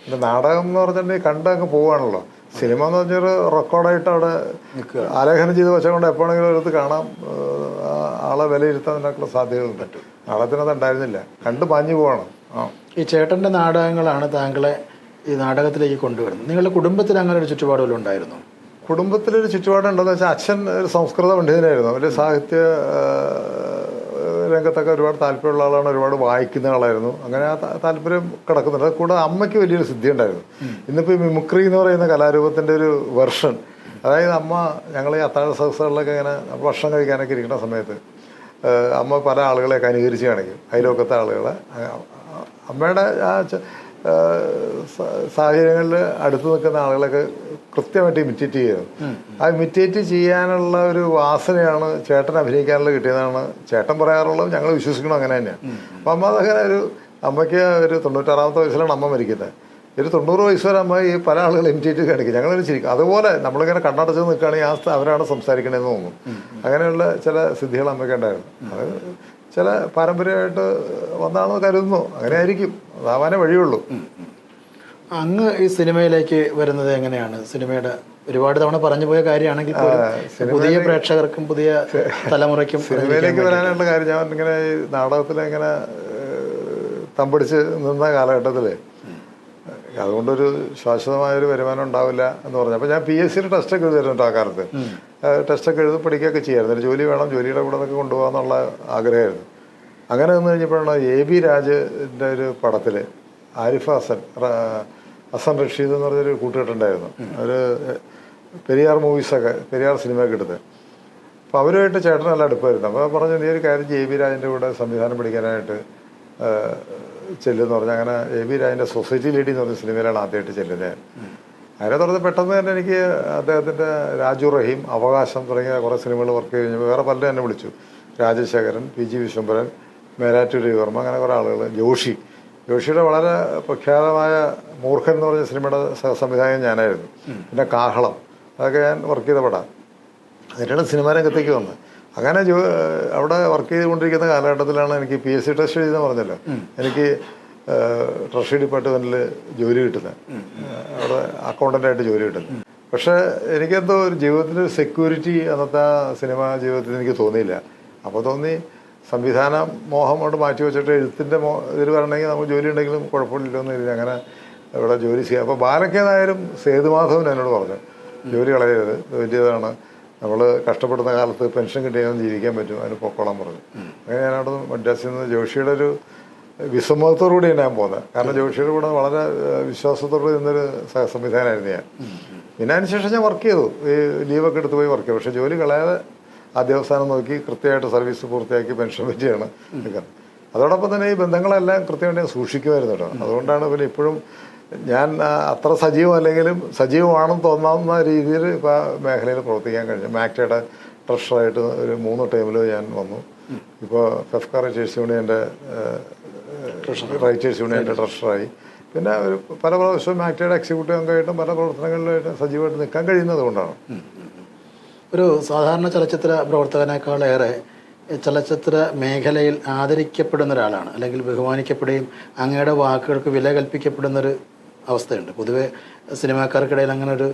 പിന്നെ നാടകം എന്ന് പറഞ്ഞിട്ടുണ്ടെങ്കിൽ കണ്ടങ്ങ് പോവുകയാണല്ലോ. സിനിമ എന്ന് പറഞ്ഞൊരു റെക്കോർഡായിട്ട് അവിടെ ആലേഖനം ചെയ്ത് വെച്ചുകൊണ്ട് എപ്പോഴെങ്കിലും ഒരിടത്ത് കാണാം, ആളെ വിലയിരുത്താൻ സാധ്യതകളുണ്ട്. നാടകത്തിനത് ഉണ്ടായിരുന്നില്ല. കണ്ട് പാഞ്ഞു പോവാണ്. ഈ ചേട്ടൻ്റെ നാടകങ്ങളാണ് താങ്കളെ ഈ നാടകത്തിലേക്ക് കൊണ്ടുവരുന്നത്. നിങ്ങളുടെ കുടുംബത്തിൽ അങ്ങനെ ഒരു ചുറ്റുപാടുകൾ ഉണ്ടായിരുന്നു? കുടുംബത്തിലൊരു ചുറ്റുപാടുണ്ടെന്ന് വെച്ചാൽ അച്ഛൻ ഒരു സംസ്കൃത പണ്ഡിതനായിരുന്നു. വലിയ സാഹിത്യ രംഗത്തൊക്കെ ഒരുപാട് താല്പര്യമുള്ള ആളാണ്. ഒരുപാട് വായിക്കുന്ന ആളായിരുന്നു. അങ്ങനെ ആ താല്പര്യം കിടക്കുന്നുണ്ട്. കൂടാതെ അമ്മയ്ക്ക് വലിയൊരു സിദ്ധി ഉണ്ടായിരുന്നു. ഇന്നിപ്പോൾ ഈ മിമിക്രി എന്ന് പറയുന്ന കലാരൂപത്തിൻ്റെ ഒരു വെർഷൻ, അതായത് അമ്മ ഞങ്ങൾ ഈ അത്താഴ സദസ്സുകളിലൊക്കെ ഇങ്ങനെ ഭക്ഷണം കഴിക്കാനൊക്കെ ഇരിക്കുന്ന സമയത്ത് അമ്മ പല ആളുകളെയൊക്കെ അനുകരിച്ച് കാണിക്കും. അയൽവക്കത്തെ ആളുകളെ അമ്മയുടെ ആ സാഹചര്യങ്ങളിൽ അടുത്ത് നിൽക്കുന്ന ആളുകളൊക്കെ കൃത്യമായിട്ട് ഇമിറ്റേറ്റ് ചെയ്യുന്നു. ആ ഇമിറ്റേറ്റ് ചെയ്യാനുള്ള ഒരു വാസനയാണ് ചേട്ടൻ അഭിനയിക്കാനുള്ള കിട്ടിയതാണ് ചേട്ടൻ പറയാറുള്ളത്. ഞങ്ങൾ വിശ്വസിക്കണം അങ്ങനെ തന്നെയാണ്. അപ്പം അമ്മ അതങ്ങനെ അമ്മയ്ക്ക് ഒരു 96-ാമത്തെ വയസ്സിലാണ് അമ്മ മരിക്കുന്നത്. ഒരു 90 വയസ്സ് വരെ അമ്മ ഈ പല ആളുകൾ ഇമിറ്റേറ്റ് കാണിക്കും. ഞങ്ങളൊരു ചിരിക്കും. അതുപോലെ നമ്മളിങ്ങനെ കണ്ണടച്ച് നിൽക്കുകയാണെങ്കിൽ അവരാണ് സംസാരിക്കണമെന്ന് തോന്നും. അങ്ങനെയുള്ള ചില സിദ്ധികൾ അമ്മയ്ക്ക് ഉണ്ടായിരുന്നു. അത് ചില പാരമ്പര്യമായിട്ട് വന്നാണെന്ന് കരുതുന്നു. അങ്ങനെ ആയിരിക്കും. അതാവാനേ വഴിയുള്ളൂ. അങ്ങ് ഈ സിനിമയിലേക്ക് വരുന്നത് എങ്ങനെയാണ്? സിനിമയുടെ ഒരുപാട് തവണ പറഞ്ഞു പോയ കാര്യമാണെങ്കിൽ പുതിയ പ്രേക്ഷകർക്കും പുതിയ തലമുറയ്ക്കും സിനിമയിലേക്ക് വരാനുള്ള കാര്യം, ഞാൻ ഇങ്ങനെ ഈ നാടകത്തിലിങ്ങനെ തമ്പടിച്ച് നിന്ന കാലഘട്ടത്തിൽ അതുകൊണ്ടൊരു ശാശ്വതമായൊരു വരുമാനം ഉണ്ടാവില്ല എന്ന് പറഞ്ഞു. അപ്പോൾ ഞാൻ PSC ടെസ്റ്റൊക്കെ എഴുതിയിരുന്നു. ആ കാലത്ത് ടെസ്റ്റൊക്കെ എഴുതി പഠിക്കുകയൊക്കെ ചെയ്യായിരുന്നു. ഒരു ജോലി വേണം, ജോലിയുടെ കൂടെ നിന്നൊക്കെ കൊണ്ടുപോകാന്നുള്ള ആഗ്രഹമായിരുന്നു. അങ്ങനെ നിന്ന് കഴിഞ്ഞപ്പോഴാണ് AB രാജിൻ്റെ ഒരു പടത്തിൽ ആരിഫ് ഹസൻ റഷീദ് എന്ന് പറഞ്ഞൊരു കൂട്ടുകെട്ടുണ്ടായിരുന്നു. ഒരു പെരിയാർ മൂവീസൊക്കെ, പെരിയാർ സിനിമയൊക്കെ എടുത്ത്. അപ്പോൾ അവരുമായിട്ട് ചേട്ടൻ നല്ല അടുപ്പായിരുന്നു. അപ്പോൾ പറഞ്ഞു, നീ ഒരു കാര്യം AB രാജിൻ്റെ കൂടെ സംവിധാനം പഠിക്കാനായിട്ട് ചെല്ലുമെന്ന് പറഞ്ഞാൽ അങ്ങനെ AB രാജിൻ്റെ സൊസൈറ്റി ലേഡി എന്ന് പറഞ്ഞ സിനിമയിലാണ് ആദ്യമായിട്ട് ചെല്ലുന്നത്. അതിനെ തുടർന്ന് പെട്ടെന്ന് തന്നെ എനിക്ക് അദ്ദേഹത്തിൻ്റെ രാജു റഹീം, അവകാശം തുടങ്ങിയ കുറേ സിനിമകൾ വർക്ക് ചെയ്ത് കഴിഞ്ഞപ്പോൾ വേറെ പലരും എന്നെ വിളിച്ചു. രാജശേഖരൻ, PG വിശ്വംഭരൻ, മേരാറ്റൂർ രവിവർമ്മ, അങ്ങനെ കുറേ ആളുകൾ. ജോഷിയുടെ വളരെ പ്രഖ്യാതമായ മൂർഖൻ എന്ന് പറഞ്ഞ സിനിമയുടെ സംവിധായകൻ ഞാനായിരുന്നു. പിന്നെ കാഹളം, അതൊക്കെ ഞാൻ വർക്ക് ചെയ്ത പടം. അതിനാണ് സിനിമാ രംഗത്തേക്ക് വന്നത്. അങ്ങനെ അവിടെ വർക്ക് ചെയ്തുകൊണ്ടിരിക്കുന്ന കാലഘട്ടത്തിലാണ് എനിക്ക് PSC ടെസ്റ്റ് എഴുതുന്ന പറഞ്ഞല്ലോ, എനിക്ക് ട്രഷറി ഡിപ്പാർട്ട്മെൻറ്റിൽ ജോലി കിട്ടുന്നത്. അവിടെ അക്കൗണ്ടൻ്റായിട്ട് ജോലി കിട്ടുന്നത്. പക്ഷേ എനിക്കെന്തോ ഒരു ജീവിതത്തിൻ്റെ ഒരു സെക്യൂരിറ്റി അന്നത്തെ സിനിമ ജീവിതത്തിൽ എനിക്ക് തോന്നിയില്ല. അപ്പോൾ തോന്നി സംവിധാന മോഹം കൊണ്ട് മാറ്റി വെച്ചിട്ട് എഴുത്തിൻ്റെ ഇതിൽ വരണമെങ്കിൽ നമുക്ക് ജോലി ഉണ്ടെങ്കിലും കുഴപ്പമില്ലെന്ന് കരുതി അങ്ങനെ ഇവിടെ ജോലി ചെയ്യാം. അപ്പോൾ ബാലക്കേതായാലും സേതുമാധവൻ എന്നോട് പറഞ്ഞു, ജോലി കളയരുത്, വലിയതാണ്, നമ്മൾ കഷ്ടപ്പെടുന്ന കാലത്ത് പെൻഷൻ കിട്ടിയാൽ ജീവിക്കാൻ പറ്റും, അതിന് പൊക്കോളാൻ പറഞ്ഞു. അങ്ങനെ ഞാനവിടെ മദ്രാസിൽ നിന്ന് ജോഷിയുടെ ഒരു വിസമ്മതത്തോടുകൂടി ഞാൻ പോകുന്നത്. കാരണം ജോഷിയുടെ കൂടെ വളരെ വിശ്വാസത്തോടെ നിന്നൊരു സംവിധാനമായിരുന്നു ഞാൻ. പിന്നെ അതിനുശേഷം ഞാൻ വർക്ക് ചെയ്തു, ഈ ലീവൊക്കെ എടുത്ത് പോയി വർക്ക് ചെയ്തു. പക്ഷേ ജോലി കളയാതെ ആദ്യാവസാനം നോക്കി കൃത്യമായിട്ട് സർവീസ് പൂർത്തിയാക്കി പെൻഷൻ പറ്റിയാണ് നിൽക്കുന്നത്. അതോടൊപ്പം തന്നെ ഈ ബന്ധങ്ങളെല്ലാം കൃത്യമായിട്ട് ഞാൻ സൂക്ഷിക്കുമായിരുന്നു കേട്ടോ. അതുകൊണ്ടാണ് പിന്നെ ഇപ്പോഴും ഞാൻ അത്ര സജീവമല്ലെങ്കിലും സജീവമാണെന്ന് തോന്നാവുന്ന രീതിയിൽ ഇപ്പോൾ മേഖലയിൽ പ്രവർത്തിക്കാൻ കഴിഞ്ഞു. മാക്ടയുടെ ട്രഷറായിട്ട് ഒരു 3 ടൈമിൽ ഞാൻ വന്നു. ഇപ്പോൾ ഫെഫ്ക റിറ്റേഴ്സ് യൂണിയൻ്റെ റൈറ്റേഴ്സ് യൂണിയൻ്റെ ട്രഷറായി. പിന്നെ ഒരു പല പ്രാവശ്യവും ആക്ടയുടെ എക്സിക്യൂട്ടീവ് അംഗമായിട്ടും പല പ്രവർത്തനങ്ങളിലായിട്ടും സജീവമായിട്ട് നിൽക്കാൻ കഴിയുന്നത് കൊണ്ടാണ്. ഒരു സാധാരണ ചലച്ചിത്ര പ്രവർത്തകനേക്കാളേറെ ചലച്ചിത്ര മേഖലയിൽ ആദരിക്കപ്പെടുന്ന ഒരാളാണ്, അല്ലെങ്കിൽ ബഹുമാനിക്കപ്പെടുകയും അങ്ങയുടെ വാക്കുകൾക്ക് വില കൽപ്പിക്കപ്പെടുന്നൊരു അവസ്ഥയുണ്ട്. പൊതുവെ സിനിമാക്കാർക്കിടയിൽ അങ്ങനെ ഒരു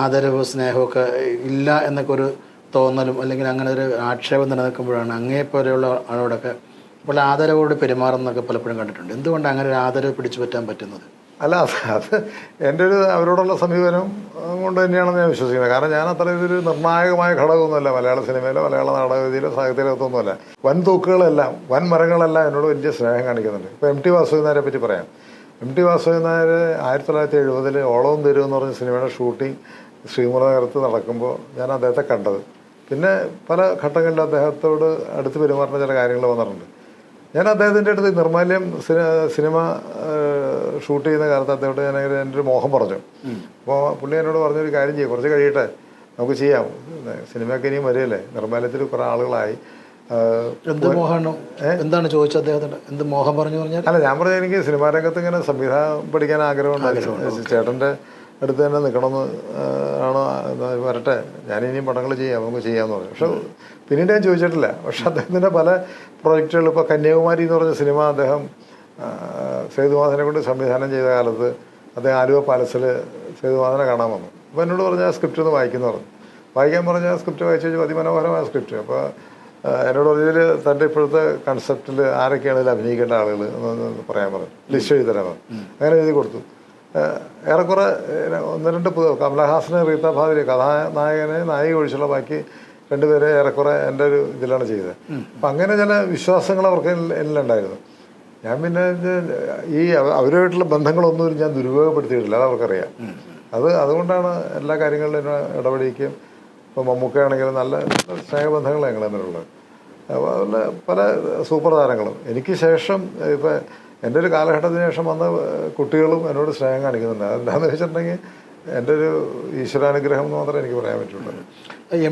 ആദരവ് സ്നേഹമൊക്കെ ഇല്ല എന്നൊക്കെ ഒരു തോന്നലും അല്ലെങ്കിൽ അങ്ങനെ ഒരു ആക്ഷേപം നിലനിൽക്കുമ്പോഴാണ് അങ്ങേപ്പോലെയുള്ള ആളോടൊക്കെ അപ്പോൾ ആദരവോട് പെരുമാറുന്നൊക്കെ പലപ്പോഴും കണ്ടിട്ടുണ്ട്. എന്തുകൊണ്ട് അങ്ങനെ ഒരു ആദരവ് പിടിച്ചു പറ്റാൻ പറ്റുന്നത്? അല്ല, അത് എൻ്റെ ഒരു അവരോടുള്ള സമീപനം കൊണ്ട് തന്നെയാണെന്ന് ഞാൻ വിശ്വസിക്കുന്നത്. കാരണം ഞാൻ അത്ര ഇതൊരു നിർണായകമായ ഘടകമൊന്നുമല്ല മലയാള സിനിമയിലോ മലയാള നാടകവേദിയിലോ സാഹിത്യരംഗത്തൊന്നുമല്ല. വൻ തൂക്കുകളെല്ലാം വൻ മരങ്ങളെല്ലാം എന്നോട് വലിയ സ്നേഹം കാണിക്കുന്നുണ്ട്. ഇപ്പോൾ MT വാസുദേവൻ നായരെ പറ്റി പറയാം. MT വാസുദേവൻ നായർ 1970 ഓളവും തരും എന്ന് പറഞ്ഞ സിനിമയുടെ ഷൂട്ടിംഗ് ശ്രീമുഖനഗരത്ത് നടക്കുമ്പോൾ ഞാൻ അദ്ദേഹത്തെ കണ്ടത്. പിന്നെ പല ഘട്ടങ്ങളിലും അദ്ദേഹത്തോട് അടുത്ത് പെരുമാറുന്ന ചില കാര്യങ്ങൾ വന്നിട്ടുണ്ട്. ഞാൻ അദ്ദേഹത്തിൻ്റെ അടുത്ത് നിർമ്മാല്യം സിനിമ ഷൂട്ട് ചെയ്യുന്ന കാലത്ത് അദ്ദേഹത്തോട് ഞാൻ എൻ്റെ ഒരു മോഹം പറഞ്ഞു. അപ്പോൾ പുള്ളി എന്നോട് പറഞ്ഞൊരു കാര്യം ചെയ്യും, കുറച്ച് കഴിയട്ടെ നമുക്ക് ചെയ്യാം, സിനിമയൊക്കെ ഇനിയും വരികയല്ലേ, നിർമ്മാല്യത്തിൽ കുറേ ആളുകളായി. എന്ത് മോഹമാണ്, എന്താണ് ചോദിച്ചത് അദ്ദേഹത്തിന്? എന്ത് മോഹം പറഞ്ഞു പറഞ്ഞാൽ? അല്ല, ഞാൻ പറഞ്ഞത് എനിക്ക് സിനിമാ രംഗത്ത് ഇങ്ങനെ സംവിധാനം പഠിക്കാൻ ആഗ്രഹമുണ്ടായിരുന്നു. ചേട്ടൻ്റെ അടുത്ത് തന്നെ നിൽക്കണമെന്ന് ആണോ, വരട്ടെ ഞാനിനിയും പടങ്ങൾ ചെയ്യാം, നമുക്ക് ചെയ്യാമെന്ന് പറഞ്ഞു. പക്ഷെ പിന്നീട് ഞാൻ ചോദിച്ചിട്ടില്ല. പക്ഷെ അദ്ദേഹത്തിൻ്റെ പല പ്രോജക്റ്റുകൾ, ഇപ്പോൾ കന്യാകുമാരി എന്ന് പറഞ്ഞ സിനിമ അദ്ദേഹം സേതുമാധവനെ കൊണ്ട് സംവിധാനം ചെയ്ത കാലത്ത് അദ്ദേഹം ആലുവ പാലസിൽ സേതുമാധവനെ കാണാൻ വന്നു. അപ്പോൾ എന്നോട് പറഞ്ഞ ആ സ്ക്രിപ്റ്റ് ഒന്ന് വായിക്കുന്നു പറഞ്ഞു. വായിക്കാൻ പറഞ്ഞ ആ സ്ക്രിപ്റ്റ് വായിച്ചു വെച്ചാൽ അതിമനോഹരമായ സ്ക്രിപ്റ്റ്. അപ്പോൾ എന്നോട് പറഞ്ഞതിൽ തൻ്റെ ഇപ്പോഴത്തെ കൺസെപ്റ്റിൽ ആരൊക്കെയാണ് ഇതിൽ അഭിനയിക്കേണ്ട ആളുകൾ എന്നൊന്ന് പറയാൻ പറഞ്ഞു, ലിസ്റ്റ് എഴുതി തരാൻ പറഞ്ഞു. അങ്ങനെ എഴുതി കൊടുത്തു. ഏറെക്കുറെ 1-2 കമലഹാസനെ റീത്ത ഭാദരി കഥാനായകനെ നായിക ഒഴിച്ചുള്ള ബാക്കി 2 പേരെ ഏറെക്കുറെ എൻ്റെ ഒരു ഇതിലാണ് ചെയ്തത്. അപ്പം അങ്ങനെ ചില വിശ്വാസങ്ങൾ അവർക്ക് എന്നിലുണ്ടായിരുന്നു. ഞാൻ പിന്നെ ഈ അവരുമായിട്ടുള്ള ബന്ധങ്ങളൊന്നും ഞാൻ ദുരുപയോഗപ്പെടുത്തിയിട്ടില്ല, അത് അവർക്കറിയാം. അതുകൊണ്ടാണ് എല്ലാ കാര്യങ്ങളിലും ഇടപെടിക്കുകയും. ഇപ്പോൾ മമ്മൂക്കയാണെങ്കിലും നല്ല സ്നേഹബന്ധങ്ങൾ ഞങ്ങൾ തമ്മിലുള്ളത്. അതുപോലെ പല സൂപ്പർ താരങ്ങളും എനിക്ക് ശേഷം ഇപ്പം എൻ്റെ ഒരു കാലഘട്ടത്തിന് ശേഷം വന്ന കുട്ടികളും എന്നോട് സ്നേഹം കാണിക്കുന്നുണ്ട്. അതെന്താണെന്ന് വെച്ചിട്ടുണ്ടെങ്കിൽ എൻ്റെ ഒരു ഈശ്വരാനുഗ്രഹം എന്ന് മാത്രമേ എനിക്ക് പറയാൻ പറ്റുള്ളൂ.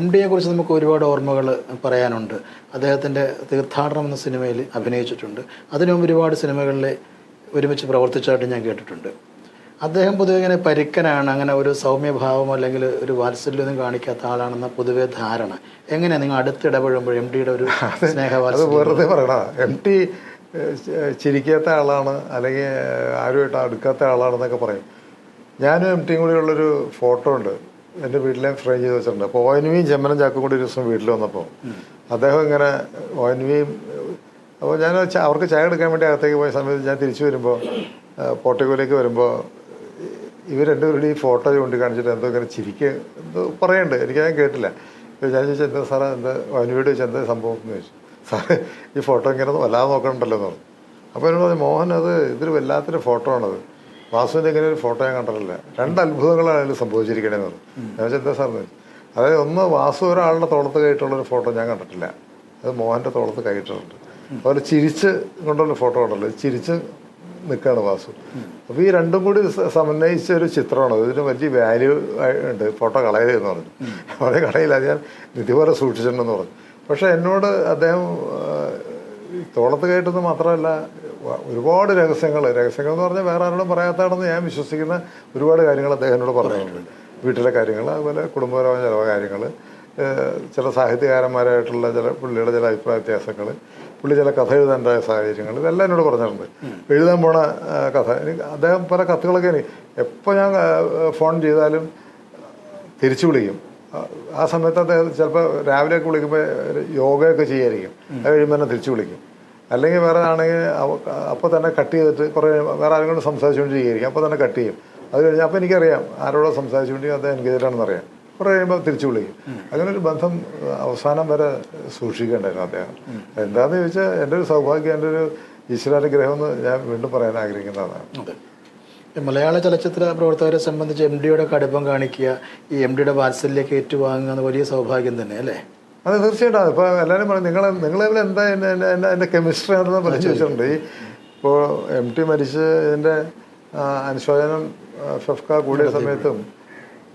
MD കുറിച്ച് നമുക്ക് ഒരുപാട് ഓർമ്മകൾ പറയാനുണ്ട്. അദ്ദേഹത്തിൻ്റെ തീർത്ഥാടനം എന്ന സിനിമയിൽ അഭിനയിച്ചിട്ടുണ്ട്. അതിനുമുമ്പ് ഒരുപാട് സിനിമകളിൽ ഒരുമിച്ച് പ്രവർത്തിച്ചതായിട്ട് ഞാൻ കേട്ടിട്ടുണ്ട്. അദ്ദേഹം പൊതുവെ ഇങ്ങനെ പരിക്കനാണ്, അങ്ങനെ ഒരു സൗമ്യഭാവം അല്ലെങ്കിൽ ഒരു വാത്സല്യമൊന്നും കാണിക്കാത്ത ആളാണെന്ന പൊതുവെ ധാരണ. എങ്ങനെയാണ് നിങ്ങൾ അടുത്തിടപെടുമ്പോൾ MDയുടെ ഒരു സ്നേഹവാത്സല്യം? വെറുതെ പറയണ, MT ചിരിക്കാത്ത ആളാണ് അല്ലെങ്കിൽ ആരുമായിട്ട് അടുക്കാത്ത ആളാണെന്നൊക്കെ പറയും. ഞാനും MTയും കൂടി ഉള്ളൊരു ഫോട്ടോ ഉണ്ട് എൻ്റെ വീട്ടിലെ ഫ്രെയിം ചെയ്ത് വെച്ചിട്ടുണ്ട്. അപ്പോൾ ONVയും ചെമ്മനം ചാക്കും കൂടി ഒരു ദിവസം വീട്ടിൽ വന്നപ്പോൾ അദ്ദേഹം ഇങ്ങനെ ONVയും, അപ്പോൾ ഞാൻ അവർക്ക് ചായ എടുക്കാൻ വേണ്ടി അകത്തേക്ക് പോയ സമയത്ത് ഞാൻ തിരിച്ചു വരുമ്പോൾ പോർട്ടിക്കോയിലേക്ക് വരുമ്പോൾ ഇവർ രണ്ടുപേരുടെ ഈ ഫോട്ടോ ചൂണ്ടിക്കാണിച്ചിട്ട് എന്തോ ഇങ്ങനെ ചിരിക്കുക എന്തോ പറയുന്നുണ്ട്. എനിക്കത് കേട്ടില്ല. ഞാൻ ചോദിച്ചാൽ എന്താ സാറേ, എന്താ ONVയോട് ചോദിച്ചാൽ എന്താ സംഭവം എന്ന് ചോദിച്ചു. സാറ് ഈ ഫോട്ടോ ഇങ്ങനെ വല്ലാതെ നോക്കണുണ്ടല്ലോ എന്ന് പറഞ്ഞു. അപ്പോൾ എന്നോട് പറഞ്ഞു, മോഹൻ ഇതൊരു വല്ലാത്തൊരു ഫോട്ടോ ആണത്, വാസുവിൻ്റെ ഇങ്ങനെ ഒരു ഫോട്ടോ ഞാൻ കണ്ടിട്ടില്ല, 2 അത്ഭുതങ്ങളാണ് അതിൽ സംഭവിച്ചിരിക്കണേന്ന് പറഞ്ഞു. ഞാൻ വെച്ചാൽ എന്താ സാറിന് ചോദിച്ചു. അതായത് ഒന്ന്, വാസു ഒരാളുടെ തോളത്ത് കയറ്റുള്ളൊരു ഫോട്ടോ ഞാൻ കണ്ടിട്ടില്ല, അത് മോഹൻ്റെ തോളത്ത് കയറ്റിട്ടുണ്ട്. അതുപോലെ ചിരിച്ച് കൊണ്ടുള്ള ഫോട്ടോ ഉണ്ടല്ലോ, ചിരിച്ച് നിൽക്കുകയാണ് വാസു. അപ്പോൾ ഈ രണ്ടും കൂടി സമന്വയിച്ച ഒരു ചിത്രമാണ്. ഇതിന് വലിയ വാല്യൂ ഉണ്ട്, ഫോട്ടോ കളയലെന്ന് പറഞ്ഞു. വളരെ കളയില്ല, ഞാൻ ഇതുപോലെ സൂക്ഷിച്ചിട്ടുണ്ടെന്ന് പറഞ്ഞു. പക്ഷേ എന്നോട് അദ്ദേഹം തോളത്ത് കയറ്റുന്നത് മാത്രമല്ല, ഒരുപാട് രഹസ്യങ്ങൾ എന്ന് പറഞ്ഞാൽ വേറെ ആരോടും പറയാത്തതാണെന്ന് ഞാൻ വിശ്വസിക്കുന്ന ഒരുപാട് കാര്യങ്ങൾ അദ്ദേഹം എന്നോട് പറഞ്ഞിട്ടുണ്ട്. വീട്ടിലെ കാര്യങ്ങൾ, അതുപോലെ കുടുംബപരമായ ചില കാര്യങ്ങൾ, ചില സാഹിത്യകാരന്മാരായിട്ടുള്ള പുള്ളിയുടെ ചില അഭിപ്രായ വ്യത്യാസങ്ങൾ, പുള്ളി ചില കഥ എഴുതേണ്ട സാഹചര്യങ്ങൾ, ഇതെല്ലാം എന്നോട് പറഞ്ഞിട്ടുണ്ട്. എഴുതാൻ പോണ കഥ അദ്ദേഹം പല കത്തുകളൊക്കെ എപ്പോൾ ഞാൻ ഫോൺ ചെയ്താലും തിരിച്ചു വിളിക്കും. ആ സമയത്ത് അദ്ദേഹം ചിലപ്പോൾ രാവിലെയൊക്കെ വിളിക്കുമ്പോൾ യോഗയൊക്കെ ചെയ്യായിരിക്കും, അത് കഴിയുമ്പോൾ തന്നെ തിരിച്ചു വിളിക്കും. അല്ലെങ്കിൽ വേറെ ആണെങ്കിൽ അപ്പോൾ തന്നെ കട്ട് ചെയ്തിട്ട് കുറേ വേറെ ആരും കൊണ്ട് സംസാരിച്ചുകൊണ്ടിരിക്കുകയായിരിക്കും, അപ്പോൾ തന്നെ കട്ട് ചെയ്യും. അത് കഴിഞ്ഞാൽ അപ്പോൾ എനിക്കറിയാം ആരോടോ സംസാരിച്ചുകൊണ്ടിരിക്കും, അദ്ദേഹം എൻഗേജാണെന്ന് അറിയാം. കുറേ കഴിയുമ്പോൾ തിരിച്ചു വിളിക്കും. അങ്ങനെ ഒരു ബന്ധം അവസാനം വരെ സൂക്ഷിക്കേണ്ടായിരുന്നു അദ്ദേഹം. എന്താണെന്ന് ചോദിച്ചാൽ എൻ്റെ ഒരു സൗഭാഗ്യം, എൻ്റെ ഒരു ഈശ്വരാനുഗ്രഹം എന്ന് ഞാൻ വീണ്ടും പറയാൻ ആഗ്രഹിക്കുന്നതാണ്. മലയാള ചലച്ചിത്ര പ്രവർത്തകരെ സംബന്ധിച്ച് MDയുടെ കടുപ്പം കാണിക്കുക, ഈ MDയുടെ വാത്സല്യമൊക്കെ ഏറ്റുവാങ്ങുക എന്ന വലിയ സൗഭാഗ്യം തന്നെ അല്ലേ? അത് തീർച്ചയായിട്ടും. ഇപ്പോൾ എല്ലാവരും പറയും നിങ്ങൾ എന്താ എൻ്റെ കെമിസ്ട്രി ആണെന്ന് പറഞ്ഞു വെച്ചിട്ടുണ്ട്. ഇപ്പോൾ MT മരിച്ച് ഇതിൻ്റെ അനുശോചനം ഫെഫ്ക കൂടിയ സമയത്തും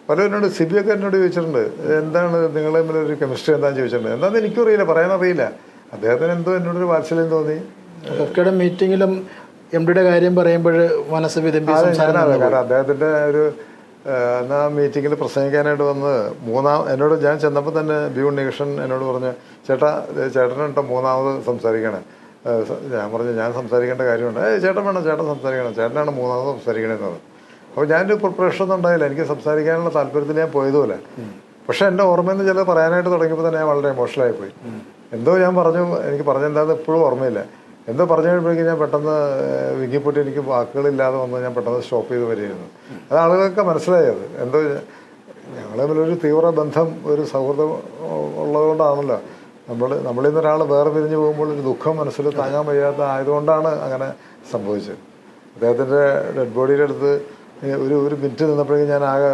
പലവരോട് സിബിയൊക്കെ എന്നോട് ചോദിച്ചിട്ടുണ്ട്, എന്താണ് നിങ്ങൾ തമ്മിലൊരു കെമിസ്ട്രി എന്താണെന്ന് ചോദിച്ചിട്ടുണ്ട്. എന്താണെന്ന് എനിക്കും അറിയില്ല, പറയാനറിയില്ല. അദ്ദേഹത്തിന് എന്തോ എന്നോടൊരു വാത്സല്യം തോന്നി, കഫ്കയുടെ മീറ്റിങ്ങിലും MD കാര്യം പറയുമ്പോൾ മനസ്സ് വിതമ്പി കാരണം അദ്ദേഹത്തിൻ്റെ ഒരു എന്നാ മീറ്റിങ്ങിൽ പ്രസംഗിക്കാനായിട്ട് വന്ന് എന്നോട് ഞാൻ ചെന്നപ്പോൾ തന്നെ ബി ഉണ്ണികൃഷ്ണൻ എന്നോട് പറഞ്ഞു, ചേട്ടനുണ്ടോ മൂന്നാമത് സംസാരിക്കണേ. ഞാൻ പറഞ്ഞു ഞാൻ സംസാരിക്കേണ്ട കാര്യമുണ്ട്. ചേട്ടൻ വേണം, ചേട്ടൻ സംസാരിക്കണം, ചേട്ടനാണ് മൂന്നാമത് സംസാരിക്കണേന്ന് പറഞ്ഞു. അപ്പോൾ ഞാനൊരു പ്രിപ്പറേഷൻ ഒന്നും ഉണ്ടായില്ല, എനിക്ക് സംസാരിക്കാനുള്ള താല്പര്യത്തിൽ ഞാൻ പോയതുപോലെ. പക്ഷേ എൻ്റെ ഓർമ്മയിൽ നിന്ന് ചിലത് പറയാനായിട്ട് തുടങ്ങിയപ്പോൾ തന്നെ ഞാൻ വളരെ ഇമോഷണലായി പോയി. എന്തോ ഞാൻ പറഞ്ഞു, എനിക്ക് പറഞ്ഞെന്താന്ന് ഇപ്പോഴും ഓർമ്മയില്ല. എന്തോ പറഞ്ഞു കഴിയുമ്പോഴേക്കും ഞാൻ പെട്ടെന്ന് വിങ്ങിപ്പൊട്ടി എനിക്ക് വാക്കുകളില്ലാതെ വന്ന് ഞാൻ പെട്ടെന്ന് സ്റ്റോപ്പ് ചെയ്ത് വരികയായിരുന്നു. അത് ആളുകൾക്ക് മനസ്സിലായത് എന്തോ ഞങ്ങൾ തമ്മിലൊരു തീവ്ര ബന്ധം, ഒരു സൗഹൃദം ഉള്ളതുകൊണ്ടാണല്ലോ. നമ്മളിൽ നിന്ന് ഒരാൾ വേറെ പിരിഞ്ഞു പോകുമ്പോൾ ഒരു ദുഃഖം മനസ്സിൽ താങ്ങാൻ വയ്യാത്ത ആയതുകൊണ്ടാണ് അങ്ങനെ സംഭവിച്ചത്. അദ്ദേഹത്തിൻ്റെ ഡെഡ് ബോഡിയുടെ അടുത്ത് ഒരു മിനിറ്റ് നിന്നപ്പോഴേക്കും ഞാൻ ആകെ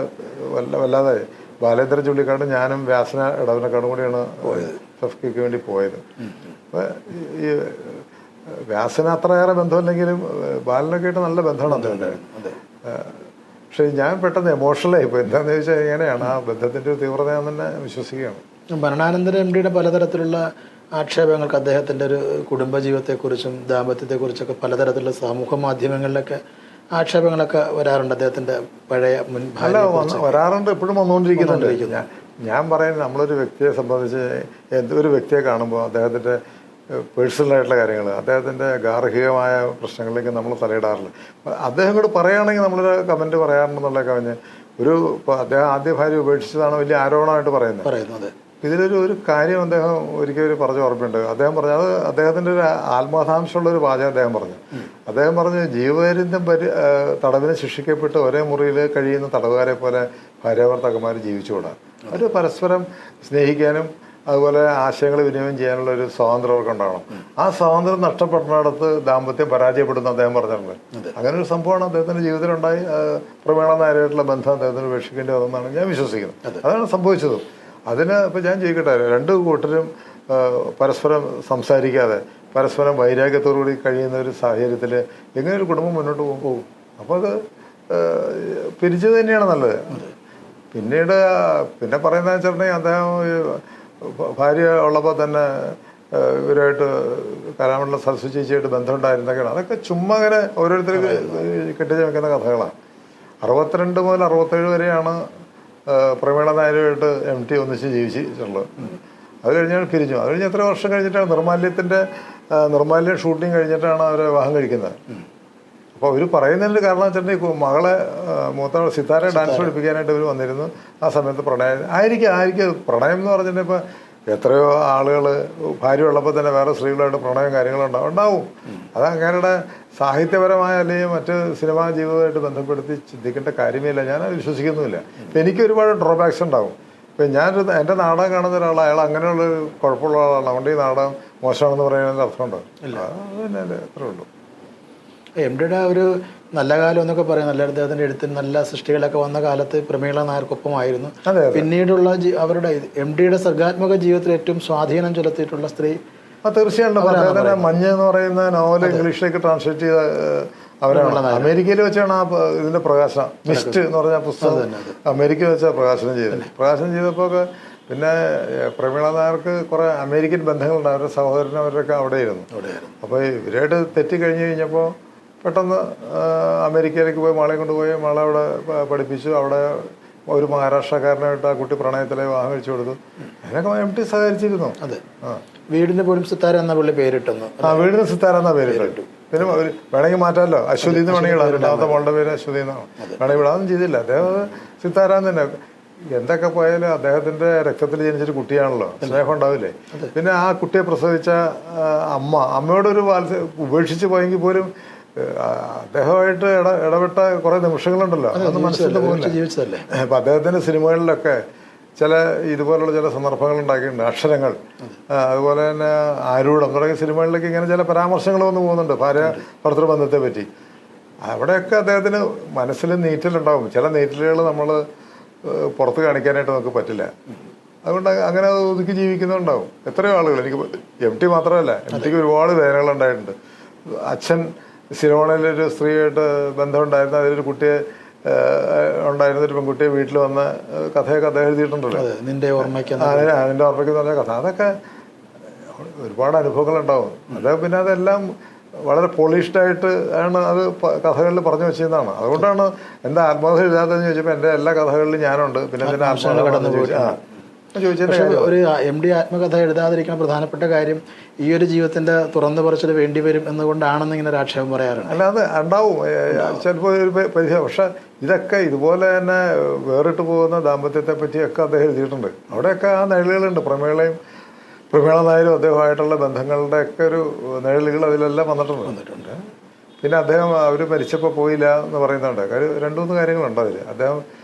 വല്ലാതെ ബാലേന്ദ്രൻ ചുള്ളിക്കാടും ഞാനും വ്യാസന ഇടവനക്കാടും കൂടിയാണ് ഫെഫ്കിക്ക് വേണ്ടി പോയത്. അപ്പോൾ ഈ വ്യാസന അത്രയേറെ ബന്ധമില്ലെങ്കിലും ബാലനൊക്കെ ആയിട്ട് നല്ല ബന്ധമാണ് അദ്ദേഹത്തിന്. പക്ഷേ ഞാൻ പെട്ടെന്ന് എമോഷണലായി ഇപ്പോൾ എന്താണെന്ന് ചോദിച്ചാൽ എങ്ങനെയാണ് ആ ബന്ധത്തിൻ്റെ ഒരു തീവ്രത ഞാൻ തന്നെ വിശ്വസിക്കുകയാണ്. ഭരണാനന്തര MD പലതരത്തിലുള്ള ആക്ഷേപങ്ങൾക്ക് അദ്ദേഹത്തിൻ്റെ ഒരു കുടുംബജീവിതത്തെക്കുറിച്ചും ദാമ്പത്യത്തെക്കുറിച്ചൊക്കെ പലതരത്തിലുള്ള സമൂഹ മാധ്യമങ്ങളിലൊക്കെ ആക്ഷേപങ്ങളൊക്കെ വരാറുണ്ട്. അദ്ദേഹത്തിൻ്റെ പഴയ മുൻ വരാറുണ്ട്, എപ്പോഴും വന്നുകൊണ്ടിരിക്കുന്നുണ്ട്. ഞാൻ പറയുന്നത് നമ്മളൊരു വ്യക്തിയെ സംബന്ധിച്ച് ഒരു വ്യക്തിയെ കാണുമ്പോൾ അദ്ദേഹത്തിൻ്റെ പേഴ്സണലായിട്ടുള്ള കാര്യങ്ങൾ, അദ്ദേഹത്തിൻ്റെ ഗാർഹികമായ പ്രശ്നങ്ങളിലേക്ക് നമ്മൾ തലയിടാറില്ല. അദ്ദേഹം കൂടെ പറയുകയാണെങ്കിൽ നമ്മളൊരു കമൻറ്റ് പറയാറുണ്ടെന്നുള്ള കവിഞ്ഞ് ഇപ്പോൾ അദ്ദേഹം ആദ്യ ഭാര്യ ഉപേക്ഷിച്ചതാണ് വലിയ ആരോപണമായിട്ട് പറയുന്നത്. ഇതിലൊരു കാര്യം അദ്ദേഹം ഒരിക്കലും പറഞ്ഞ ഓർമ്മയുണ്ട്. അദ്ദേഹം പറഞ്ഞു, അത് അദ്ദേഹത്തിൻ്റെ ഒരു ആത്മകഥാംശമുള്ളൊരു വാചകം അദ്ദേഹം പറഞ്ഞു ജീവപര്യന്തം തടവിന് ശിക്ഷിക്കപ്പെട്ട് ഒരേ മുറിയിൽ കഴിയുന്ന തടവുകാരെ പോലെ ഭാര്യാഭർത്താക്കന്മാർ ജീവിച്ചുകൂടാ. അവർ പരസ്പരം സ്നേഹിക്കാനും അതുപോലെ ആശയങ്ങൾ വിനിമയം ചെയ്യാനുള്ള ഒരു സ്വാതന്ത്ര്യം അവർക്ക് ഉണ്ടാവണം. ആ സ്വാതന്ത്ര്യം നഷ്ടപ്പെടുന്നിടത്ത് ദാമ്പത്യം പരാജയപ്പെടുന്ന അദ്ദേഹം പറഞ്ഞിട്ടുണ്ട്. അങ്ങനെ ഒരു സംഭവമാണ് അദ്ദേഹത്തിൻ്റെ ജീവിതത്തിലുണ്ടായി. പ്രമേള നായരായിട്ടുള്ള ബന്ധം അദ്ദേഹത്തിന് ഉപേക്ഷിക്കേണ്ടി വന്നെന്നാണ് ഞാൻ വിശ്വസിക്കുന്നത്. അതാണ് സംഭവിച്ചതും. അതിന് ഇപ്പോൾ ഞാൻ ചോദിക്കട്ടെ, രണ്ടു കൂട്ടരും പരസ്പരം സംസാരിക്കാതെ പരസ്പരം വൈരാഗ്യത്തോടുകൂടി കഴിയുന്ന ഒരു സാഹചര്യത്തിൽ എങ്ങനെ ഒരു കുടുംബം മുന്നോട്ട് പോകും? അപ്പോൾ അത് പിരിച്ചത് തന്നെയാണ് നല്ലത്. പിന്നെ പറയുന്നത് വെച്ചിട്ടുണ്ടെങ്കിൽ അദ്ദേഹം ഭാര്യ ഉള്ളപ്പോൾ തന്നെ ഇവരായിട്ട് കലാമണ്ഡല സരസ്വതി ചേച്ചിയായിട്ട് ബന്ധമുണ്ടായിരുന്നൊക്കെയാണ്. അതൊക്കെ ചുമ്മാ അങ്ങനെ ഓരോരുത്തർക്ക് കെട്ടിച്ചമയ്ക്കുന്ന കഥകളാണ്. 62 മുതൽ 67 വരെയാണ് പ്രമേള നായരുമായിട്ട് MT ഒന്നിച്ച് ജീവിച്ചിട്ടുള്ളത്. അത് കഴിഞ്ഞാൽ പിരിഞ്ഞു. അത് കഴിഞ്ഞ് എത്ര വർഷം കഴിഞ്ഞിട്ടാണ് നിർമാല്യം ഷൂട്ടിങ് കഴിഞ്ഞിട്ടാണ് അവരെ വിവാഹം കഴിക്കുന്നത്. അപ്പോൾ അവർ പറയുന്നതിൻ്റെ കാരണം വെച്ചിട്ടുണ്ടെങ്കിൽ മകളെ മൂത്ത സിത്താരെ ഡാൻസ് പഠിപ്പിക്കാനായിട്ട് അവർ വന്നിരുന്നു. ആ സമയത്ത് പ്രണയം ആയിരിക്കും പ്രണയം എന്ന് പറഞ്ഞിട്ടുണ്ടെങ്കിൽ ഇപ്പോൾ എത്രയോ ആളുകൾ ഭാര്യ ഉള്ളപ്പോൾ തന്നെ വേറെ സ്ത്രീകളായിട്ട് പ്രണയം കാര്യങ്ങളുണ്ടാവും. അത് അങ്ങനെയുടെ സാഹിത്യപരമായ അല്ലെങ്കിൽ മറ്റ് സിനിമാ ജീവിതമായിട്ട് ബന്ധപ്പെടുത്തി ചിന്തിക്കേണ്ട കാര്യമില്ല. ഞാൻ വിശ്വസിക്കുന്നുമില്ല. ഇപ്പം എനിക്ക് ഒരുപാട് ഡ്രോബാക്സ് ഉണ്ടാവും. ഇപ്പം എൻ്റെ നാടകം കാണുന്ന ഒരാൾ അയാൾ അങ്ങനെയുള്ളൊരു കുഴപ്പമുള്ള ആളാണ്, അതുകൊണ്ട് ഈ നാടകം മോശമാണെന്ന് പറയുന്നതിൻ്റെ അർത്ഥമുണ്ടോ? അത് തന്നെ അത്രേ ഉള്ളൂ. MD ഒരു നല്ല കാലം എന്നൊക്കെ പറയുന്നത് അദ്ദേഹത്തിൻ്റെ എഴുത്തിന് നല്ല സൃഷ്ടികളൊക്കെ വന്ന കാലത്ത് പ്രമീള നായർക്കൊപ്പമായിരുന്നു. പിന്നീടുള്ള അവരുടെ MD സർഗാത്മക ജീവിതത്തിൽ ഏറ്റവും സ്വാധീനം ചെലുത്തിയിട്ടുള്ള സ്ത്രീ തീർച്ചയായിട്ടും മഞ്ഞ് എന്ന് പറയുന്ന നോവൽ ഇംഗ്ലീഷിലേക്ക് ട്രാൻസ്ലേറ്റ് ചെയ്ത അവരാണ്. അമേരിക്കയിൽ വെച്ചാണ് ആ ഇതിന്റെ പ്രകാശനം, മിസ്റ്റ് എന്ന് പറഞ്ഞ പുസ്തകം അമേരിക്കയിൽ വെച്ചാൽ പ്രകാശനം ചെയ്തപ്പോൾ പിന്നെ പ്രമീള നായർക്ക് കുറെ അമേരിക്കൻ ബന്ധങ്ങളുണ്ട്. അവരുടെ സഹോദരൻ അവരൊക്കെ അവിടെയായിരുന്നു. അപ്പോൾ ഇവരായിട്ട് തെറ്റിക്കഴിഞ്ഞ് കഴിഞ്ഞപ്പോൾ പെട്ടെന്ന് അമേരിക്കയിലേക്ക് പോയി മാളെ കൊണ്ടുപോയി മാളെ അവിടെ പഠിപ്പിച്ചു. അവിടെ ഒരു മഹാരാഷ്ട്രക്കാരനായിട്ട് ആ കുട്ടി പ്രണയത്തിലെ വിവാഹം കഴിച്ചു കൊടുത്തു. അതിനൊക്കെ MT സഹകരിച്ചിരുന്നു. അതെ, വീടിന് പോലും സിത്താര എന്ന പുള്ളി പേരിട്ടെന്ന്. വീടിന് സിത്താര എന്നാ പേരിട്ടു. പിന്നെ വേണമെങ്കിൽ മാറ്റാമല്ലോ, അശ്വതി എന്ന് വേണമെങ്കിൽ ഇടാം. രണ്ടാമത്തെ മോളുടെ പേര് അശ്വതി എന്നാണ്. വേണമെങ്കിൽ ഇടാതൊന്നും ചെയ്തില്ല. അദ്ദേഹം സിത്താര എന്ന് തന്നെ. എന്തൊക്കെ പോയാലും അദ്ദേഹത്തിന്റെ രക്തത്തിൽ ജനിച്ചൊരു കുട്ടിയാണല്ലോ, സ്നേഹം ഉണ്ടാവില്ലേ. പിന്നെ ആ കുട്ടിയെ പ്രസവിച്ച അമ്മയോടൊരു ഉപേക്ഷിച്ച് പോയെങ്കിൽ പോലും അദ്ദേഹമായിട്ട് ഇടപെട്ട കുറെ നിമിഷങ്ങളുണ്ടല്ലോ, അതൊന്നും മനസ്സിൽ പോകില്ല. അപ്പൊ അദ്ദേഹത്തിന്റെ സിനിമകളിലൊക്കെ ചില ഇതുപോലുള്ള ചില സന്ദർഭങ്ങൾ ഉണ്ടാക്കിയിട്ടുണ്ട്. അക്ഷരങ്ങൾ, അതുപോലെ തന്നെ ആരൂഢം തുടങ്ങിയ സിനിമകളിലേക്ക് ഇങ്ങനെ ചില പരാമർശങ്ങൾ വന്ന് പോകുന്നുണ്ട് ഭാര്യ ഭർത്തൃ ബന്ധത്തെ പറ്റി. അവിടെയൊക്കെ അദ്ദേഹത്തിന് മനസ്സിൽ നീറ്റലുണ്ടാവും. ചില നീറ്റലുകൾ നമ്മൾ പുറത്ത് കാണിക്കാനായിട്ട് നമുക്ക് പറ്റില്ല. അതുകൊണ്ട് അങ്ങനെ ഒതുക്കി ജീവിക്കുന്നുണ്ടാവും എത്രയോ ആളുകൾ. എനിക്ക് MT മാത്രമല്ല, MTക്ക് ഒരുപാട് വേദനകളുണ്ടായിട്ടുണ്ട്. അച്ഛൻ സിലോണിലൊരു സ്ത്രീയായിട്ട് ബന്ധമുണ്ടായിരുന്നു. അതിലൊരു കുട്ടിയെ ഉണ്ടായിരുന്ന ഒരു പെൺകുട്ടിയെ വീട്ടിൽ വന്ന കഥയൊക്കെ അദ്ദേഹം എഴുതിയിട്ടുണ്ടല്ലോ, നിന്റെ ഓർമ്മയ്ക്ക് എന്ന് പറഞ്ഞ കഥ. അതൊക്കെ ഒരുപാട് അനുഭവങ്ങളുണ്ടാവും. അത് പിന്നെ അതെല്ലാം വളരെ പോളിഷ്ഡായിട്ട് ആണ് അത് കഥകളിൽ പറഞ്ഞു വെച്ചിരുന്നതാണ്. അതുകൊണ്ടാണ് എൻ്റെ ആത്മകഥ എഴുതാത്തതെന്ന് ചോദിച്ചപ്പോൾ എൻ്റെ എല്ലാ കഥകളിലും ഞാനുണ്ട്, പിന്നെ എൻ്റെ പക്ഷേ ഒരു MD ആത്മകഥ എഴുതാതിരിക്കുന്ന പ്രധാനപ്പെട്ട കാര്യം ഈ ഒരു ജീവിതത്തിന്റെ തുറന്നു പറച്ചിൽ വേണ്ടി വരും എന്നുകൊണ്ടാണെന്ന് ഇങ്ങനെ ഒരു ആക്ഷേപം പറയാറുണ്ട്. അല്ലാതെ ഉണ്ടാവും ചിലപ്പോൾ ഒരു പരിധി. പക്ഷെ ഇതൊക്കെ ഇതുപോലെ തന്നെ വേറിട്ട് പോകുന്ന ദാമ്പത്യത്തെ പറ്റിയൊക്കെ അദ്ദേഹം എഴുതിയിട്ടുണ്ട്. അവിടെയൊക്കെ ആ നിഴലുകളുണ്ട്. പ്രമീള നായരും അദ്ദേഹമായിട്ടുള്ള ബന്ധങ്ങളുടെയൊക്കെ ഒരു നിഴലുകൾ അതിലെല്ലാം വന്നിട്ടുണ്ട്. പിന്നെ അദ്ദേഹം അവർ മരിച്ചപ്പോൾ പോയില്ല എന്ന് പറയുന്നുണ്ട്. കാര്യം 2-3 കാര്യങ്ങളുണ്ട് അതിൽ. അദ്ദേഹം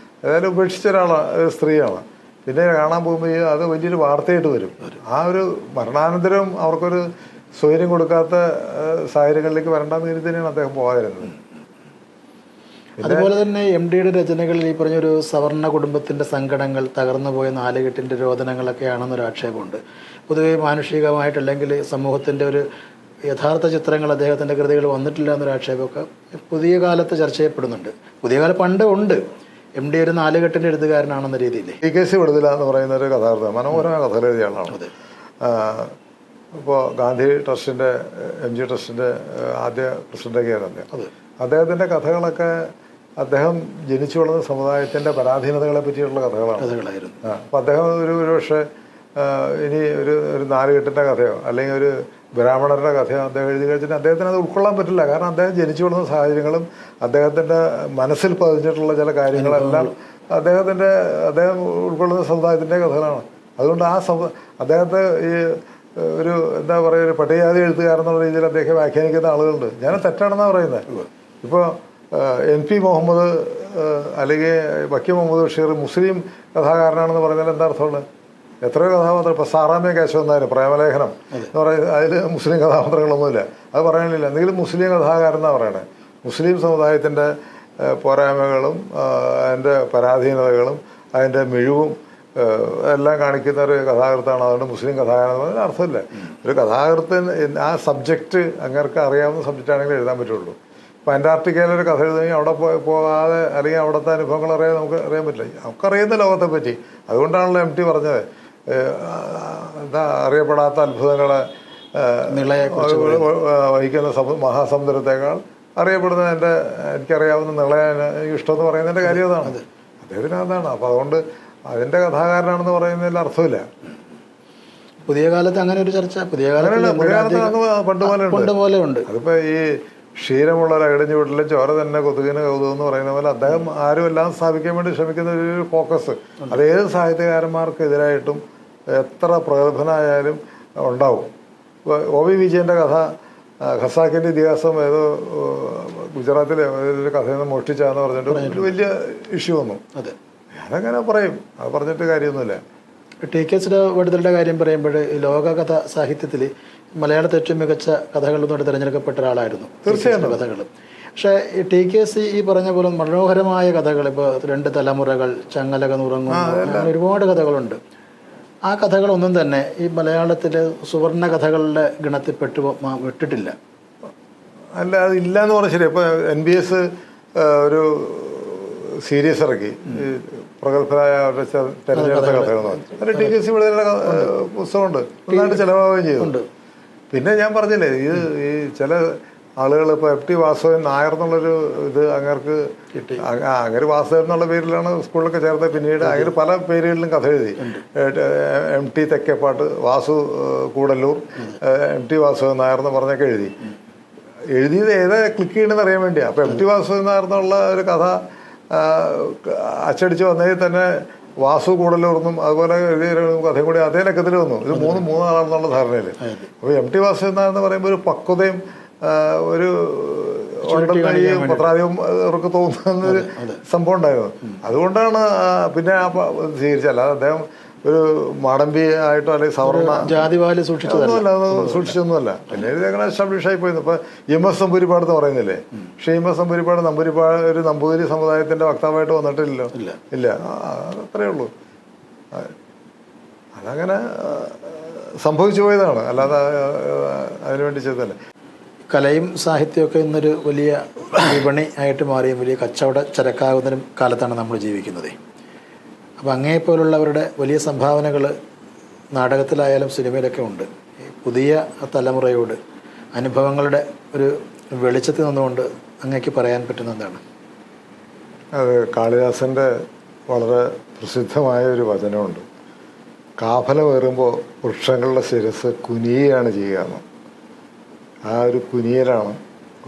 ഏതായാലും ഉപേക്ഷിച്ച ഒരാളാണ്, ഒരു സ്ത്രീയാണ്. പിന്നെ കാണാൻ പോകുമ്പോൾ അത് വലിയൊരു വാർത്തയായിട്ട് വരും. ആ ഒരു മരണാനന്തരം അവർക്കൊരു സ്വൈര്യം കൊടുക്കാത്ത സാഹചര്യങ്ങളിലേക്ക് വരണ്ടെന്ന് കരുതി തന്നെയാണ് അദ്ദേഹം പോകാതിരുന്നത്. അതുപോലെ തന്നെ MDയുടെ രചനകളിൽ ഈ പറഞ്ഞൊരു സവർണ കുടുംബത്തിന്റെ സങ്കടങ്ങൾ, തകർന്നു പോയ നാലുകെട്ടിന്റെ രോദനങ്ങളൊക്കെയാണെന്നൊരു ആക്ഷേപമുണ്ട്. പൊതുവെ മാനുഷികമായിട്ടല്ലെങ്കിൽ സമൂഹത്തിന്റെ ഒരു യഥാർത്ഥ ചിത്രങ്ങൾ അദ്ദേഹത്തിന്റെ കൃതികൾ വന്നിട്ടില്ല എന്നൊരു ആക്ഷേപമൊക്കെ പുതിയ കാലത്ത് ചർച്ച ചെയ്യപ്പെടുന്നുണ്ട്. പുതിയ കാലം പണ്ട് ഉണ്ട്. MD ഒരു നാലുകെട്ടിന്റെ എഴുത്തുകാരനാണെന്ന രീതിയിൽ. TKC വിടുതല എന്ന് പറയുന്ന ഒരു കഥാകൃത്ത് മനോഹരമായ കഥകൾ എഴുതിയ ആളാണ്. ഇപ്പോൾ ഗാന്ധി ട്രസ്റ്റിന്റെ MG ട്രസ്റ്റിന്റെ ആദ്യ പ്രസിഡന്റൊക്കെയാണ് അദ്ദേഹം. അദ്ദേഹത്തിന്റെ കഥകളൊക്കെ അദ്ദേഹം ജനിച്ചു വളർന്ന സമുദായത്തിന്റെ പരാധീനതകളെ പറ്റിയുള്ള കഥകളാണ്. അപ്പം അദ്ദേഹം ഒരു പക്ഷേ ഇനി ഒരു നാലുകെട്ടിന്റെ കഥയോ അല്ലെങ്കിൽ ഒരു ബ്രാഹ്മണരുടെ കഥയോ അദ്ദേഹം എഴുതി കഴിച്ചിട്ട് അദ്ദേഹത്തിന് അത് ഉൾക്കൊള്ളാൻ പറ്റില്ല. കാരണം അദ്ദേഹം ജനിച്ചു വളർന്ന സാഹചര്യങ്ങളും അദ്ദേഹത്തിന്റെ മനസ്സിൽ പതിഞ്ഞിട്ടുള്ള ചില കാര്യങ്ങളെല്ലാം അദ്ദേഹം ഉൾക്കൊള്ളുന്ന സമുദായത്തിന്റെ കഥകളാണ്. അതുകൊണ്ട് അദ്ദേഹത്തെ ഈ ഒരു എന്താ പറയുക, ഒരു പട്ടികജാതി എഴുത്തുകാരെന്നുള്ള രീതിയിൽ അദ്ദേഹം വ്യാഖ്യാനിക്കുന്ന ആളുകളുണ്ട്. ഞാൻ തെറ്റാണെന്നാണ് പറയുന്നത്. ഇപ്പോൾ NP മുഹമ്മദ് അല്ലെങ്കിൽ വക്കി മുഹമ്മദ് ബഷീർ മുസ്ലിം കഥാകാരനാണെന്ന് പറയുന്നതിൽ എന്താ അർത്ഥമുള്ളത്? എത്രയോ കഥാപാത്രം. ഇപ്പോൾ സാറാമേ കേശവൻ നായർ പ്രേമലേഖനം എന്ന് പറയുന്നത് അതിൽ മുസ്ലിം കഥാപാത്രങ്ങളൊന്നുമില്ല. അത് പറയാനില്ല. എന്തെങ്കിലും മുസ്ലിം കഥാകാരൻ എന്നാണ് പറയണത്. മുസ്ലിം സമുദായത്തിൻ്റെ പോരായ്മകളും അതിൻ്റെ പരാധീനതകളും അതിൻ്റെ മിഴിവും എല്ലാം കാണിക്കുന്ന ഒരു കഥാകൃത്താണ്. അതുകൊണ്ട് മുസ്ലിം കഥാകാരൻ എന്ന് പറഞ്ഞാൽ അർത്ഥമില്ല. ഒരു കഥാകൃത്തിന് ആ സബ്ജക്റ്റ് അങ്ങർക്ക് അറിയാവുന്ന സബ്ജക്റ്റ് ആണെങ്കിൽ എഴുതാൻ പറ്റുള്ളൂ. ഇപ്പോൾ അന്റാർട്ടിക്കയിലൊരു കഥ എഴുതുമെങ്കിൽ അവിടെ പോകാതെ അല്ലെങ്കിൽ അവിടുത്തെ അനുഭവങ്ങൾ നമുക്ക് അറിയാൻ പറ്റില്ല. നമുക്കറിയുന്ന ലോകത്തെ പറ്റി. അതുകൊണ്ടാണല്ലോ MT പറഞ്ഞത് എന്താ അറിയപ്പെടാത്ത അത്ഭുതങ്ങളെ വഹിക്കുന്ന മഹാസമുദ്രത്തെക്കാൾ അറിയപ്പെടുന്ന എനിക്കറിയാവുന്ന നിളയാൻ ഇഷ്ടമെന്ന് പറയുന്നതിൻ്റെ കാര്യം അതാണ്. അദ്ദേഹത്തിന് അതാണ്. അപ്പോൾ അതുകൊണ്ട് അതിൻ്റെ കഥാകാരനാണെന്ന് പറയുന്നതിൽ അർത്ഥമില്ല. പുതിയ കാലത്ത് അങ്ങനെ ഒരു ചർച്ച പണ്ട് പോലെ ഉണ്ട്. അതിപ്പോൾ ഈ ക്ഷീരമുള്ള അകടിഞ്ഞു വീട്ടിലെ ചോര തന്നെ കൊതുകിന് കൗതുകം എന്ന് പറയുന്ന പോലെ അദ്ദേഹം ആരും എല്ലാം സ്ഥാപിക്കാൻ വേണ്ടി ശ്രമിക്കുന്ന ഒരു ഫോക്കസ് അതേത് സാഹിത്യകാരന്മാർക്കെതിരായിട്ടും എത്ര പ്രഗത്ഭനായാലും ഉണ്ടാവും. OV വിജയൻ്റെ കഥ ഖസാക്കിൻ്റെ ഇതിഹാസം ഏതോ ഗുജറാത്തിലെ ഒരു കഥയിൽ നിന്ന് മോഷ്ടിച്ചാന്ന് പറഞ്ഞിട്ട് ഒരു വലിയ ഇഷ്യൂ വന്നു. ഞാനങ്ങനെ പറയും, അത് പറഞ്ഞിട്ട് കാര്യമൊന്നുമില്ല. TKC വിടുതലുടെ കാര്യം പറയുമ്പോൾ ലോകകഥ സാഹിത്യത്തിൽ മലയാളത്തെ ഏറ്റവും മികച്ച കഥകളിലൊന്നും തിരഞ്ഞെടുക്കപ്പെട്ട ഒരാളായിരുന്നു. തീർച്ചയായും കഥകൾ. പക്ഷേ ഈ TKC ഈ പറഞ്ഞ പോലെ മനോഹരമായ കഥകൾ, ഇപ്പോൾ 2 തലമുറകൾ, ചങ്ങലക നുറങ്ങും, അങ്ങനെ ഒരുപാട് കഥകളുണ്ട്. ആ കഥകളൊന്നും തന്നെ ഈ മലയാളത്തിൽ സുവർണ കഥകളുടെ ഗണത്തിൽ വിട്ടിട്ടില്ല. അല്ല, അതില്ല എന്ന് പറഞ്ഞാൽ ശരി. ഇപ്പോൾ NBS ഒരു സീരീസ് ഇറക്കി, പ്രഗത്ഭരായ അവരുടെ തെരഞ്ഞെടുത്ത കഥകളെന്ന്. അതിൽ TKC വിടുതലുള്ള പുസ്തകമുണ്ട്, നന്നായിട്ട് ചിലവാകുകയും ചെയ്യുന്നുണ്ട്. പിന്നെ ഞാൻ പറഞ്ഞില്ലേ, ഈ ചില ആളുകൾ ഇപ്പോൾ FT വാസുദേവൻ നായർ എന്നുള്ളൊരു ഇത് അങ്ങേർക്ക് അങ്ങനെ വാസുദേവൻ എന്നുള്ള പേരിലാണ് സ്കൂളിലൊക്കെ ചേർത്ത്. പിന്നീട് അങ്ങനെ പല പേരുകളിലും കഥ എഴുതി. MT തെക്കേപ്പാട്ട്, വാസു കൂടല്ലൂർ, MT വാസുദേവൻ നായർ എന്ന് പറഞ്ഞൊക്കെ എഴുതിയത് ഏതാ ക്ലിക്ക് ചെയ്യണമെന്ന് അറിയാൻ വേണ്ടിയാണ്. അപ്പോൾ MT വാസുദേവൻ നായർ എന്നുള്ള ഒരു കഥ അച്ചടിച്ച് വന്നതിൽ തന്നെ വാസു കൂടല്ലൂർന്നും അതുപോലെ കഥയും കൂടി അതേ ലക്കത്തിൽ വന്നു. ഇത് മൂന്നാളെന്നുള്ള ധാരണയിൽ. അപ്പോൾ MT വാസുദേവൻ നായർ എന്ന് പറയുമ്പോൾ ഒരു പക്വതയും ഒരു പത്രാധികം അവർക്ക് തോന്നുന്നൊരു സംഭവം ഉണ്ടായിരുന്നു. അതുകൊണ്ടാണ് പിന്നെ സ്വീകരിച്ചത്. അല്ലാതെ അദ്ദേഹം ഒരു മാടമ്പി ആയിട്ടോ അല്ലെങ്കിൽ സവർണ ജാതിവാല് സൂക്ഷിച്ചൊന്നുമല്ല. പിന്നെ ഇതങ്ങനെ എസ്റ്റാബ്ലിഷ് ആയി പോയിരുന്നു. ഇപ്പൊ EMS നമ്പൂരിപ്പാട് എന്ന് പറയുന്നില്ലേ, പക്ഷെ EMS നമ്പൂരിപ്പാട് ഒരു നമ്പൂതിരി സമുദായത്തിന്റെ വക്താവായിട്ട് വന്നിട്ടില്ലല്ലോ. ഇല്ല, അത്രയേ ഉള്ളൂ. അതങ്ങനെ സംഭവിച്ചു പോയതാണ്, അല്ലാതെ അതിനുവേണ്ടി ചെയ്തതല്ല. കലയും സാഹിത്യമൊക്കെ ഇന്നൊരു വലിയ വിപണി ആയിട്ട് മാറിയും വലിയ കച്ചവട ചരക്കാകുന്നൊരു കാലത്താണ് നമ്മൾ ജീവിക്കുന്നത്. അപ്പോൾ അങ്ങേപ്പോലുള്ളവരുടെ വലിയ സംഭാവനകൾ നാടകത്തിലായാലും സിനിമയിലൊക്കെ ഉണ്ട്. പുതിയ തലമുറയോട് അനുഭവങ്ങളുടെ ഒരു വെളിച്ചത്തിൽ നിന്നുകൊണ്ട് അങ്ങേക്ക് പറയാൻ പറ്റുന്ന എന്താണ്? അത് കാളിദാസൻ്റെ വളരെ പ്രസിദ്ധമായ ഒരു വചനമുണ്ട്. കാഫലമേറുമ്പോൾ വൃക്ഷങ്ങളുടെ ശിരസ് കുനിയുകയാണ് ചെയ്യുക എന്ന്. ആ ഒരു കുനിയലാണ്,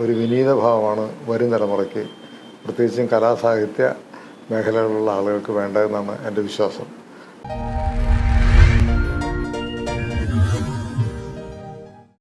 ഒരു വിനീത ഭാവമാണ് വരും തലമുറയ്ക്ക്, പ്രത്യേകിച്ചും കലാസാഹിത്യ മേഖലകളിലുള്ള ആളുകൾക്ക് വേണ്ടതെന്നാണ് എൻ്റെ വിശ്വാസം.